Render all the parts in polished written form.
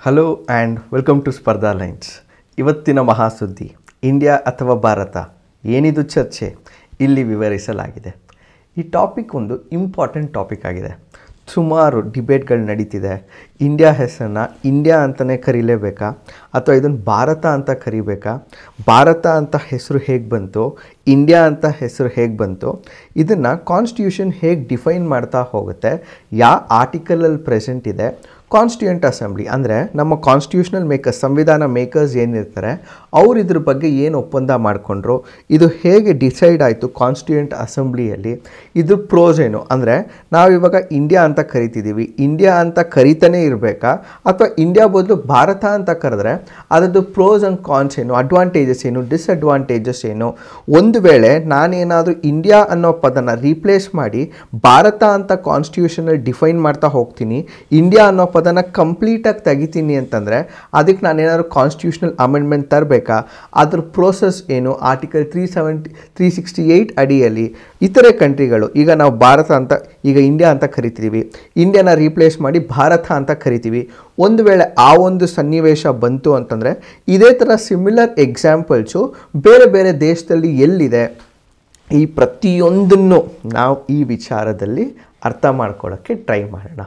Hello and welcome to ಸ್ಪರ್ಧಾ lines. ಇವತ್ತಿನ ಮಹಾಸುದ್ದಿ India ಅಥವಾ ಭಾರತ ಏನಿದು ಚರ್ಚೆ ಇಲ್ಲಿ ವಿವರಿಸಲಾಗಿದೆ. ಈ ಟಾಪಿಕ್ ಒಂದು ಇಂಪಾರ್ಟೆಂಟ್ ಟಾಪಿಕ್ ಆಗಿದೆ. ಸುಮಾರು ಡಿಬೇಟ್ಗಳು ನಡೀತಿದೆ. ಇಂಡಿಯಾ ಹೆಸರನ್ನು ಇಂಡಿಯಾ ಅಂತಲೇ ಕರೀಲೇಬೇಕಾ ಅಥವಾ ಇದನ್ನು ಭಾರತ ಅಂತ ಕರಿಬೇಕಾ, ಭಾರತ ಅಂತ ಹೆಸರು ಹೇಗೆ ಬಂತು, ಇಂಡಿಯಾ ಅಂತ ಹೆಸರು ಹೇಗೆ ಬಂತು, ಇದನ್ನು ಕಾನ್ಸ್ಟಿಟ್ಯೂಷನ್ ಹೇಗೆ ಡಿಫೈನ್ ಮಾಡ್ತಾ ಹೋಗುತ್ತೆ, ಯಾವ ಆರ್ಟಿಕಲಲ್ಲಿ ಪ್ರೆಸೆಂಟ್ ಇದೆ, ಕಾನ್ಸ್ಟಿಟ್ಯೂಯೆಂಟ್ ಅಸೆಂಬ್ಲಿ ಅಂದರೆ ನಮ್ಮ ಕಾನ್ಸ್ಟಿಟ್ಯೂಷನಲ್ ಮೇಕರ್ಸ್, ಸಂವಿಧಾನ ಮೇಕರ್ಸ್ ಏನಿರ್ತಾರೆ ಅವರು ಇದ್ರ ಬಗ್ಗೆ ಏನು ಒಪ್ಪಂದ ಮಾಡಿಕೊಂಡ್ರು, ಇದು ಹೇಗೆ ಡಿಸೈಡ್ ಆಯಿತು ಕಾನ್ಸ್ಟಿಟ್ಯೂಯೆಂಟ್ ಅಸೆಂಬ್ಲಿಯಲ್ಲಿ, ಇದ್ರ ಪ್ರೋಸ್ ಏನು ಅಂದರೆ ನಾವಿವಾಗ ಇಂಡಿಯಾ ಅಂತ ಕರಿತಿದ್ದೀವಿ, ಇಂಡಿಯಾ ಅಂತ ಕರಿತಾನೇ ಇರಬೇಕಾ ಅಥವಾ ಇಂಡಿಯಾ ಬದಲು ಭಾರತ ಅಂತ ಕರೆದ್ರೆ ಅದರದ್ದು ಪ್ರೋಸ್ ಆ್ಯಂಡ್ ಕಾನ್ಸ್ ಏನು, ಅಡ್ವಾಂಟೇಜಸ್ ಏನು, ಡಿಸ್ಅಡ್ವಾಂಟೇಜಸ್ ಏನು. ಒಂದು ವೇಳೆ ನಾನೇನಾದರೂ ಇಂಡಿಯಾ ಅನ್ನೋ ಪದನ ರೀಪ್ಲೇಸ್ ಮಾಡಿ ಭಾರತ ಅಂತ ಕಾನ್ಸ್ಟಿಟ್ಯೂಷನಲ್ಲಿ ಡಿಫೈನ್ ಮಾಡ್ತಾ ಹೋಗ್ತೀನಿ, ಇಂಡಿಯಾ ಅನ್ನೋ ಪದನ ಕಂಪ್ಲೀಟಾಗಿ ತೆಗಿತೀನಿ ಅಂತಂದರೆ ಅದಕ್ಕೆ ನಾನೇನಾದ್ರು ಕಾನ್ಸ್ಟಿಟ್ಯೂಷನಲ್ ಅಮೆಂಡ್ಮೆಂಟ್ ತರಬೇಕಾ, ಅದ್ರ ಪ್ರೋಸೆಸ್ ಏನು, ಆರ್ಟಿಕಲ್ 368 ಅಡಿಯಲ್ಲಿ ಇತರೆ ಕಂಟ್ರಿಗಳು, ಈಗ ನಾವು ಭಾರತ ಅಂತ ಈಗ ಇಂಡಿಯಾ ಅಂತ ಕರಿತೀವಿ, ಇಂಡಿಯಾನ ರೀಪ್ಲೇಸ್ ಮಾಡಿ ಭಾರತ ಅಂತ ಕರಿತೀವಿ. ಒಂದು ವೇಳೆ ಆ ಒಂದು ಸನ್ನಿವೇಶ ಬಂತು ಅಂತಂದರೆ ಇದೇ ಥರ ಸಿಮಿಲರ್ ಎಕ್ಸಾಂಪಲ್ಸು ಬೇರೆ ಬೇರೆ ದೇಶದಲ್ಲಿ ಎಲ್ಲಿದೆ, ಈ ಪ್ರತಿಯೊಂದನ್ನು ನಾವು ಈ ವಿಚಾರದಲ್ಲಿ ಅರ್ಥ ಮಾಡ್ಕೊಳ್ಳೋಕ್ಕೆ ಟ್ರೈ ಮಾಡೋಣ.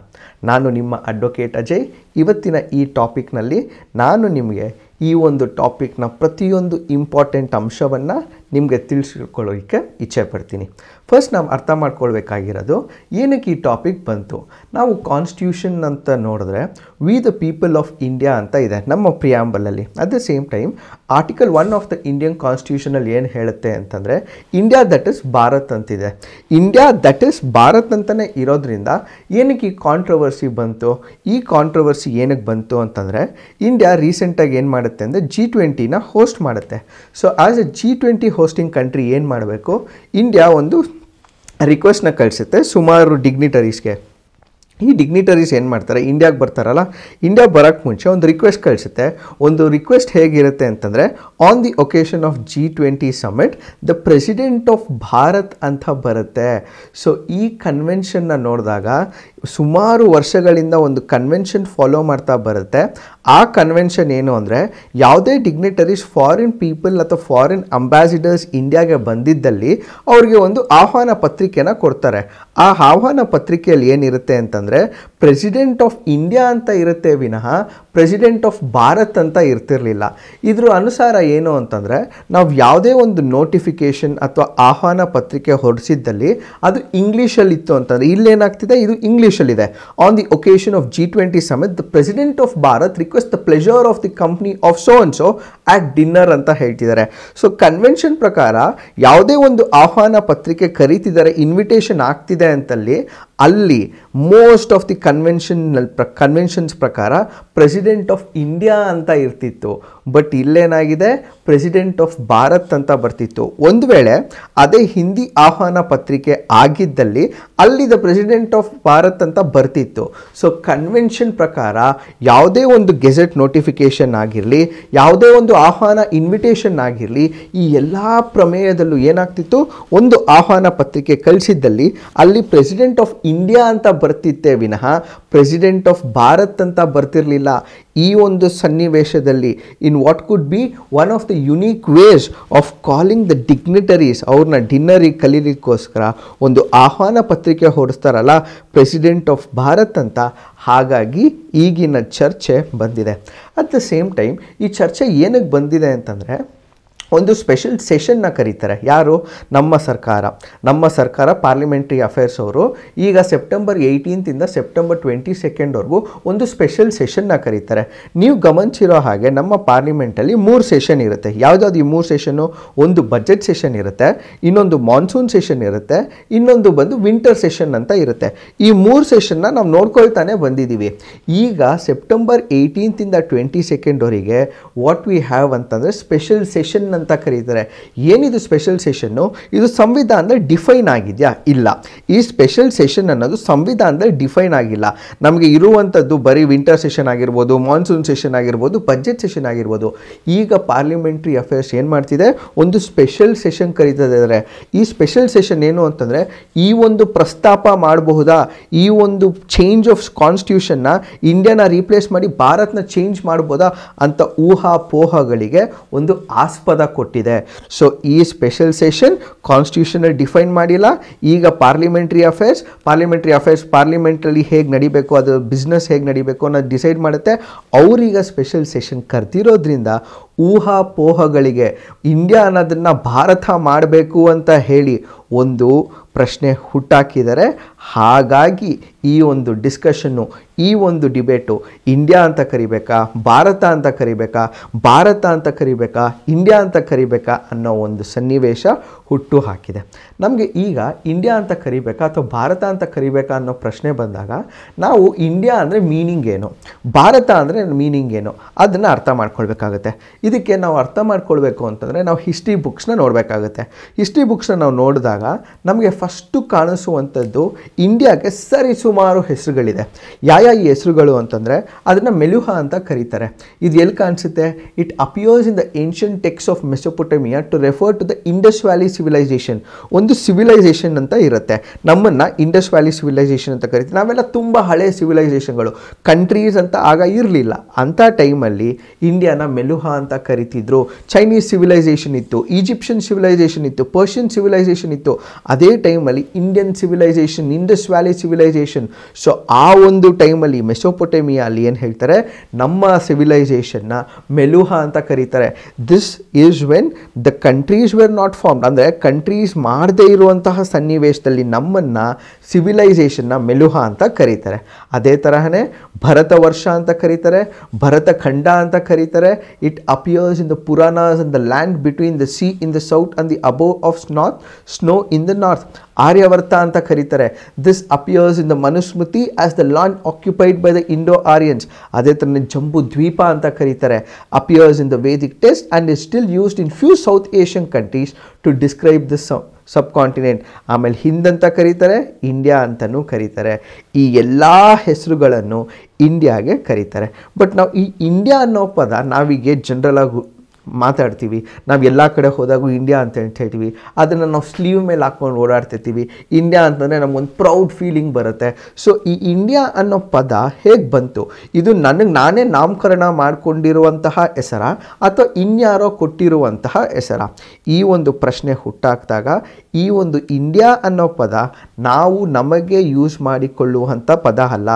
ನಾನು ನಿಮ್ಮ ಅಡ್ವೊಕೇಟ್ ಅಜಯ್. ಇವತ್ತಿನ ಈ ಟಾಪಿಕ್ನಲ್ಲಿ ನಾನು ನಿಮಗೆ ಈ ಒಂದು ಟಾಪಿಕ್ನ ಪ್ರತಿಯೊಂದು ಇಂಪಾರ್ಟೆಂಟ್ ಅಂಶವನ್ನು ನಿಮಗೆ ತಿಳಿಸ್ಕೊಳ್ಳೋಕ್ಕೆ ಇಚ್ಛೆ ಪಡ್ತೀನಿ. ಫಸ್ಟ್ ನಾವು ಅರ್ಥ ಮಾಡ್ಕೊಳ್ಬೇಕಾಗಿರೋದು ಏನಕ್ಕೆ ಈ ಟಾಪಿಕ್ ಬಂತು. ನಾವು ಕಾನ್ಸ್ಟಿಟ್ಯೂಷನ್ ಅಂತ ನೋಡಿದ್ರೆ we the people of India ಅಂತ ಇದೆ ನಮ್ಮ ಪ್ರಿಯಾಂಬಲಲ್ಲಿ. At the same time article 1 of the Indian ಕಾನ್ಸ್ಟಿಟ್ಯೂಷನಲ್ಲಿ ಏನು ಹೇಳುತ್ತೆ ಅಂತಂದರೆ ಇಂಡಿಯಾ ದಟ್ ಇಸ್ ಭಾರತ್ ಅಂತಿದೆ. ಇಂಡಿಯಾ ದಟ್ ಇಸ್ ಭಾರತ್ ಅಂತಲೇ ಇರೋದ್ರಿಂದ ಏನಕ್ಕೆ ಈ ಕಾಂಟ್ರವರ್ಸಿ ಬಂತು, ಈ ಕಾಂಟ್ರವರ್ಸಿ ಏನಕ್ಕೆ ಬಂತು ಅಂತಂದರೆ ಇಂಡಿಯಾ ರೀಸೆಂಟಾಗಿ ಏನು ಮಾಡುತ್ತೆ ಅಂದರೆ G20ನ ಹೋಸ್ಟ್ ಮಾಡುತ್ತೆ. So as A G20 hosting country ಏನು ಮಾಡಬೇಕು, ಇಂಡಿಯಾ ಒಂದು ರಿಕ್ವೆಸ್ಟ್ನ ಕಳಿಸುತ್ತೆ ಸುಮಾರು ಡಿಗ್ನಿಟರೀಸ್ಗೆ. ಈ ಡಿಗ್ನಿಟರೀಸ್ ಏನು ಮಾಡ್ತಾರೆ, ಇಂಡಿಯಾಗೆ ಬರ್ತಾರಲ್ಲ, ಇಂಡಿಯಾ ಬರೋಕ್ಕೆ ಮುಂಚೆ ಒಂದು ರಿಕ್ವೆಸ್ಟ್ ಕಳಿಸುತ್ತೆ. ಒಂದು ರಿಕ್ವೆಸ್ಟ್ ಹೇಗಿರುತ್ತೆ ಅಂತಂದರೆ on the occasion of G20 summit the president of Bharat ಅಂತ ಬರುತ್ತೆ. ಸೊ ಈ ಕನ್ವೆನ್ಷನ್ನ ನೋಡಿದಾಗ ಸುಮಾರು ವರ್ಷಗಳಿಂದ ಒಂದು ಕನ್ವೆನ್ಷನ್ ಫಾಲೋ ಮಾಡ್ತಾ ಬರುತ್ತೆ. ಆ ಕನ್ವೆನ್ಷನ್ ಏನು ಅಂದರೆ ಯಾವುದೇ ಡಿಗ್ನಿಟರೀಸ್ ಫಾರಿನ್ ಪೀಪಲ್ ಅಥವಾ ಫಾರಿನ್ ಅಂಬಾಸಿಡರ್ಸ್ ಇಂಡಿಯಾಗೆ ಬಂದಿದ್ದಲ್ಲಿ ಅವ್ರಿಗೆ ಒಂದು ಆಹ್ವಾನ ಪತ್ರಿಕೆನ ಕೊಡ್ತಾರೆ. ಆ ಆಹ್ವಾನ ಪತ್ರಿಕೆಯಲ್ಲಿ ಏನಿರುತ್ತೆ ಅಂತಂದರೆ ಪ್ರೆಸಿಡೆಂಟ್ ಆಫ್ ಇಂಡಿಯಾ ಅಂತ ಇರುತ್ತೆ ವಿನಃ ಪ್ರೆಸಿಡೆಂಟ್ ಆಫ್ ಭಾರತ್ ಅಂತ ಇರ್ತಿರಲಿಲ್ಲ. ಇದ್ರ ಅನುಸಾರ ಏನು ಅಂತಂದರೆ ನಾವು ಯಾವುದೇ ಒಂದು ನೋಟಿಫಿಕೇಷನ್ ಅಥವಾ ಆಹ್ವಾನ ಪತ್ರಿಕೆ ಹೊರಡಿಸಿದ್ದಲ್ಲಿ ಅದು ಇಂಗ್ಲೀಷಲ್ಲಿತ್ತು ಅಂತಂದರೆ ಇಲ್ಲೇನಾಗ್ತಿದೆ, ಇದು ಇಂಗ್ಲೀಷಲ್ಲಿದೆ. On the occasion of G20 summit the president of Bharat request the pleasure of the company of so and so at dinner ಅಂತ ಹೇಳ್ತಿದ್ದಾರೆ. ಸೊ ಕನ್ವೆನ್ಷನ್ ಪ್ರಕಾರ ಯಾವುದೇ ಒಂದು ಆಹ್ವಾನ ಪತ್ರಿಕೆ ಕರೀತಿದ್ದಾರೆ, ಇನ್ವಿಟೇಷನ್ ಆಗ್ತಿದೆ ಅಂತಲ್ಲಿ ಅಲ್ಲಿ ಮೋಸ್ಟ್ ಆಫ್ ದಿ ಕನ್ವೆನ್ಷನ್ಸ್ ಪ್ರಕಾರ ಪ್ರೆಸಿಡೆಂಟ್ ಆಫ್ ಇಂಡಿಯಾ ಅಂತ ಇರ್ತಿತ್ತು. ಬಟ್ ಇಲ್ಲೇನಾಗಿದೆ, ಪ್ರೆಸಿಡೆಂಟ್ ಆಫ್ ಭಾರತ್ ಅಂತ ಬರ್ತಿತ್ತು. ಒಂದು ವೇಳೆ ಅದೇ ಹಿಂದಿ ಆಹ್ವಾನ ಪತ್ರಿಕೆ ಆಗಿದ್ದಲ್ಲಿ ಅಲ್ಲಿ ದ ಪ್ರೆಸಿಡೆಂಟ್ ಆಫ್ ಭಾರತ್ ಅಂತ ಬರ್ತಿತ್ತು. ಸೊ ಕನ್ವೆನ್ಷನ್ ಪ್ರಕಾರ ಯಾವುದೇ ಒಂದು ಗೆಜೆಟ್ ನೋಟಿಫಿಕೇಷನ್ ಆಗಿರಲಿ, ಯಾವುದೇ ಒಂದು ಆಹ್ವಾನ ಇನ್ವಿಟೇಷನ್ ಆಗಿರಲಿ, ಈ ಎಲ್ಲ ಪ್ರಮೇಯದಲ್ಲೂ ಏನಾಗ್ತಿತ್ತು, ಒಂದು ಆಹ್ವಾನ ಪತ್ರಿಕೆ ಕಳಿಸಿದ್ದಲ್ಲಿ ಅಲ್ಲಿ ಪ್ರೆಸಿಡೆಂಟ್ ಆಫ್ ಇಂಡಿಯಾ ಅಂತ ಬರ್ತಿತ್ತೇ ವಿನಃ ಪ್ರೆಸಿಡೆಂಟ್ ಆಫ್ ಭಾರತ್ ಅಂತ ಬರ್ತಿರಲಿಲ್ಲ. ಈ ಒಂದು ಸನ್ನಿವೇಶದಲ್ಲಿ in what could be one of the unique ways of calling the dignitaries, ಅವ್ರನ್ನ ಡಿನ್ನರಿಗೆ ಕಲೀಲಿಕ್ಕೋಸ್ಕರ ಒಂದು ಆಹ್ವಾನ ಪತ್ರಿಕೆ ಹೊರಡಿಸ್ತಾರಲ್ಲ ಪ್ರೆಸಿಡೆಂಟ್ ಆಫ್ ಭಾರತ್ ಅಂತ. ಹಾಗಾಗಿ ಈಗಿನ ಚರ್ಚೆ ಬಂದಿದೆ. ಅಟ್ ದ ಸೇಮ್ ಟೈಮ್ ಈ ಚರ್ಚೆ ಏನಕ್ಕೆ ಬಂದಿದೆ ಅಂತಂದರೆ ಒಂದು ಸ್ಪೆಷಲ್ ಸೆಷನ್ನ ಕರೀತಾರೆ. ಯಾರು, ನಮ್ಮ ಸರ್ಕಾರ ಪಾರ್ಲಿಮೆಂಟ್ರಿ ಅಫೇರ್ಸ್ ಅವರು ಈಗ ಸೆಪ್ಟೆಂಬರ್ 18 ಸೆಪ್ಟೆಂಬರ್ 22 ಒಂದು ಸ್ಪೆಷಲ್ ಸೆಷನ್ನ ಕರೀತಾರೆ. ನೀವು ಗಮನಿಸಿರೋ ಹಾಗೆ ನಮ್ಮ ಪಾರ್ಲಿಮೆಂಟಲ್ಲಿ 3 ಸೆಷನ್ ಇರುತ್ತೆ. ಯಾವುದಾದ್ರು ಈ 3 ಸೆಷನ್ನು, ಒಂದು ಬಜೆಟ್ ಸೆಷನ್ ಇರುತ್ತೆ, ಇನ್ನೊಂದು ಮಾನ್ಸೂನ್ ಸೆಷನ್ ಇರುತ್ತೆ, ಇನ್ನೊಂದು ಬಂದು ವಿಂಟರ್ ಸೆಷನ್ ಅಂತ ಇರುತ್ತೆ. ಈ 3 ಸೆಷನ್ನ ನಾವು ನೋಡ್ಕೊಳ್ತಾನೆ ಬಂದಿದ್ದೀವಿ. ಈಗ ಸೆಪ್ಟೆಂಬರ್ 18 22 ವಾಟ್ ವಿ ಹ್ಯಾವ್ ಅಂತಂದರೆ ಸ್ಪೆಷಲ್ ಸೆಷನ್ ಅಂತ ಕರೀತಾರೆ. ಏನಿದು ಸ್ಪೆಷಲ್ ಸೆಷನ್ನು? ಇದು ಸಂವಿಧಾನದಲ್ಲಿ ಡಿಫೈನ್ ಆಗಿದೆಯಾ? ಇಲ್ಲ. ಈ ಸ್ಪೆಷಲ್ ಸೆಷನ್ ಅನ್ನೋದು ಸಂವಿಧಾನದಲ್ಲಿ ಡಿಫೈನ್ ಆಗಿಲ್ಲ. ನಮಗೆ ಇರುವಂಥದ್ದು ಬರೀ ವಿಂಟರ್ ಸೆಷನ್ ಆಗಿರ್ಬೋದು, ಮಾನ್ಸೂನ್ ಸೆಷನ್ ಆಗಿರ್ಬೋದು, ಬಜೆಟ್ ಸೆಷನ್ ಆಗಿರ್ಬೋದು. ಈಗ ಪಾರ್ಲಿಮೆಂಟ್ರಿ ಅಫೇರ್ಸ್ ಏನು ಮಾಡ್ತಿದೆ, ಒಂದು ಸ್ಪೆಷಲ್ ಸೆಷನ್ ಕರೀತಿದ್ದಾರೆ. ಈ ಸ್ಪೆಷಲ್ ಸೆಷನ್ ಏನು ಅಂತಂದರೆ, ಈ ಒಂದು ಪ್ರಸ್ತಾಪ ಮಾಡಬಹುದಾ, ಈ ಒಂದು ಚೇಂಜ್ ಆಫ್ ಕಾನ್ಸ್ಟಿಟ್ಯೂಷನ್ನ ಇಂಡಿಯಾನ ರೀಪ್ಲೇಸ್ ಮಾಡಿ ಭಾರತನ ಚೇಂಜ್ ಮಾಡ್ಬೋದಾ ಅಂತ ಊಹಾಪೋಹಗಳಿಗೆ ಒಂದು ಆಸ್ಪದ ಕೊಟ್ಟಿದೆ. ಸೊ ಈ ಸ್ಪೆಷಲ್ ಸೆಷನ್ ಕಾನ್ಸ್ಟಿಟ್ಯೂಷನಲ್ಲಿ ಡಿಫೈನ್ ಮಾಡಿಲ್ಲ. ಈಗ ಪಾರ್ಲಿಮೆಂಟ್ರಿ ಅಫೇರ್ಸ್ ಪಾರ್ಲಿಮೆಂಟಲ್ಲಿ ಹೇಗೆ ನಡಿಬೇಕು, ಅದು ಬಿಸ್ನೆಸ್ ಹೇಗೆ ನಡಿಬೇಕು ಅನ್ನೋದು ಡಿಸೈಡ್ ಮಾಡುತ್ತೆ. ಅವರೀಗ ಸ್ಪೆಷಲ್ ಸೆಷನ್ ಕರೆದಿರೋದ್ರಿಂದ ಊಹಾಪೋಹಗಳಿಗೆ ಇಂಡಿಯಾ ಅನ್ನೋದನ್ನು ಭಾರತ ಮಾಡಬೇಕು ಅಂತ ಹೇಳಿ ಒಂದು ಪ್ರಶ್ನೆ ಹುಟ್ಟಾಕಿದ್ದಾರೆ. ಹಾಗಾಗಿ ಈ ಒಂದು ಡಿಸ್ಕಷನ್ನು, ಈ ಒಂದು ಡಿಬೇಟು ಇಂಡಿಯಾ ಅಂತ ಕರಿಬೇಕಾ, ಭಾರತ ಅಂತ ಕರಿಬೇಕಾ, ಭಾರತ ಅಂತ ಕರಿಬೇಕಾ, ಇಂಡಿಯಾ ಅಂತ ಕರಿಬೇಕಾ ಅನ್ನೋ ಒಂದು ಸನ್ನಿವೇಶ ಹುಟ್ಟು ಹಾಕಿದೆ. ನಮಗೆ ಈಗ ಇಂಡಿಯಾ ಅಂತ ಕರಿಬೇಕಾ ಅಥವಾ ಭಾರತ ಅಂತ ಕರಿಬೇಕಾ ಅನ್ನೋ ಪ್ರಶ್ನೆ ಬಂದಾಗ ನಾವು ಇಂಡಿಯಾ ಅಂದರೆ ಮೀನಿಂಗ್ ಏನು, ಭಾರತ ಅಂದರೆ ಮೀನಿಂಗ್ ಏನು ಅದನ್ನು ಅರ್ಥ ಮಾಡ್ಕೊಳ್ಬೇಕಾಗುತ್ತೆ. ಇದಕ್ಕೆ ನಾವು ಅರ್ಥ ಮಾಡ್ಕೊಳ್ಬೇಕು ಅಂತಂದರೆ ನಾವು ಹಿಸ್ಟ್ರಿ ಬುಕ್ಸ್ನ ನೋಡಬೇಕಾಗುತ್ತೆ. ಹಿಸ್ಟ್ರಿ ಬುಕ್ಸ್ನ ನಾವು ನೋಡಿದಾಗ ನಮಗೆ ಫಸ್ಟು ಕಾಣಿಸುವಂಥದ್ದು ಇಂಡಿಯಾಗೆ ಸರಿಸುಮಾರು ಹೆಸರುಗಳಿದೆ. ಈ ಹೆಸರುಗಳು ಅಂತಂದರೆ ಅದನ್ನು ಮೆಲುಹಾ ಅಂತ ಕರೀತಾರೆ. ಇದು ಎಲ್ಲಿ ಕಾಣಿಸುತ್ತೆ? It appears in the ancient text of Mesopotamia to refer to the Indus valley civilisation. ಒಂದು ಸಿವಿಲೈಸೇಷನ್ ಅಂತ ಇರುತ್ತೆ. ನಮ್ಮನ್ನು ಇಂಡಸ್ ವ್ಯಾಲಿ ಸಿವಿಲೈಸೇಷನ್ ಅಂತ ಕರಿತೀವಿ. ನಾವೆಲ್ಲ ತುಂಬ ಹಳೆಯ ಸಿವಿಲೈಸೇಷನ್ಗಳು, ಕಂಟ್ರೀಸ್ ಅಂತ ಆಗ ಇರಲಿಲ್ಲ. ಅಂಥ ಟೈಮಲ್ಲಿ ಇಂಡಿಯಾನ ಮೆಲುಹಾ ಅಂತ ಕರಿತಿದ್ರು. ಚೈನೀಸ್ ಸಿವಿಲೈಸೇಷನ್ ಇತ್ತು, ಈಜಿಪ್ಷಿಯನ್ ಸಿವಿಲೈಸೇಷನ್ ಇತ್ತು, ಪರ್ಷಿಯನ್ ಸಿವಿಲೈಸೇಷನ್ ಇತ್ತು. ಅದೇ ಟೈಮಲ್ಲಿ Indian civilisation, Indus valley civilisation. So ಆ ಒಂದು ಟೈಮಲ್ಲಿ ಮೆಸೊಪೊಟೇಮಿಯಾ ಅಲ್ಲಿ ಏನು ಹೇಳ್ತಾರೆ, ನಮ್ಮ ಸಿವಿಲೈಸೇಷನ್ನ ಮೆಲುಹಾ ಅಂತ ಕರೀತಾರೆ. This is when the countries wear not formed. ಅಂದರೆ ಕಂಟ್ರೀಸ್ ಮಾಡದೇ ಇರುವಂತಹ ಸನ್ನಿವೇಶದಲ್ಲಿ ನಮ್ಮನ್ನು ಸಿವಿಲೈಸೇಷನ್ನ ಮೆಲುಹಾ ಅಂತ ಕರೀತಾರೆ. ಅದೇ ತರಹನೇ ಭರತ ವರ್ಷ ಅಂತ ಕರೀತಾರೆ, ಭರತ ಖಂಡ ಅಂತ ಕರೀತಾರೆ. It appears in the Puranas in the land between the sea in the south and the above of north, snow in the north. Aryavarta ಅಂತ ಕರೀತಾರೆ. This appears in the Manusmriti as the land occupied by the Indo Aryans. ಅದೇ ಥರನೇ ಜಂಬೂ ದ್ವೀಪ ಅಂತ ಕರೀತಾರೆ. Appears in the Vedic text and is still used in few South Asian countries to describe this subcontinent. ಆಮೇಲೆ ಹಿಂದಂತ ಕರೀತಾರೆ, India ಅಂತಲೂ ಕರೀತಾರೆ. ಈ ಎಲ್ಲ ಹೆಸರುಗಳನ್ನು ಇಂಡಿಯಾಗೆ ಕರೀತಾರೆ. ಬಟ್ ನಾವು ಈ ಇಂಡಿಯಾ ಅನ್ನೋ ಪದ ನಾವೀಗ ಜನರಲಾಗಿ ಮಾತಾಡ್ತೀವಿ. ನಾವು ಎಲ್ಲ ಕಡೆ ಹೋದಾಗೂ ಇಂಡಿಯಾ ಅಂತ ಹೇಳ್ತೀವಿ. ಅದನ್ನು ನಾವು ಸ್ಲೀವ್ ಮೇಲೆ ಹಾಕ್ಕೊಂಡು ಓಡಾಡ್ತಿರ್ತೀವಿ. ಇಂಡಿಯಾ ಅಂತಂದರೆ ನಮಗೊಂದು ಪ್ರೌಡ್ ಫೀಲಿಂಗ್ ಬರುತ್ತೆ. ಸೊ ಈ ಇಂಡಿಯಾ ಅನ್ನೋ ಪದ ಹೇಗೆ ಬಂತು? ಇದು ನನಗೆ ನಾನೇ ನಾಮಕರಣ ಮಾಡಿಕೊಂಡಿರುವಂತಹ ಹೆಸರ ಅಥವಾ ಇನ್ಯಾರೋ ಕೊಟ್ಟಿರುವಂತಹ ಹೆಸರ? ಈ ಒಂದು ಪ್ರಶ್ನೆ ಹುಟ್ಟಾಕಿದಾಗ ಈ ಒಂದು ಇಂಡಿಯಾ ಅನ್ನೋ ಪದ ನಾವು ನಮಗೆ ಯೂಸ್ ಮಾಡಿಕೊಳ್ಳುವಂಥ ಪದ ಅಲ್ಲ.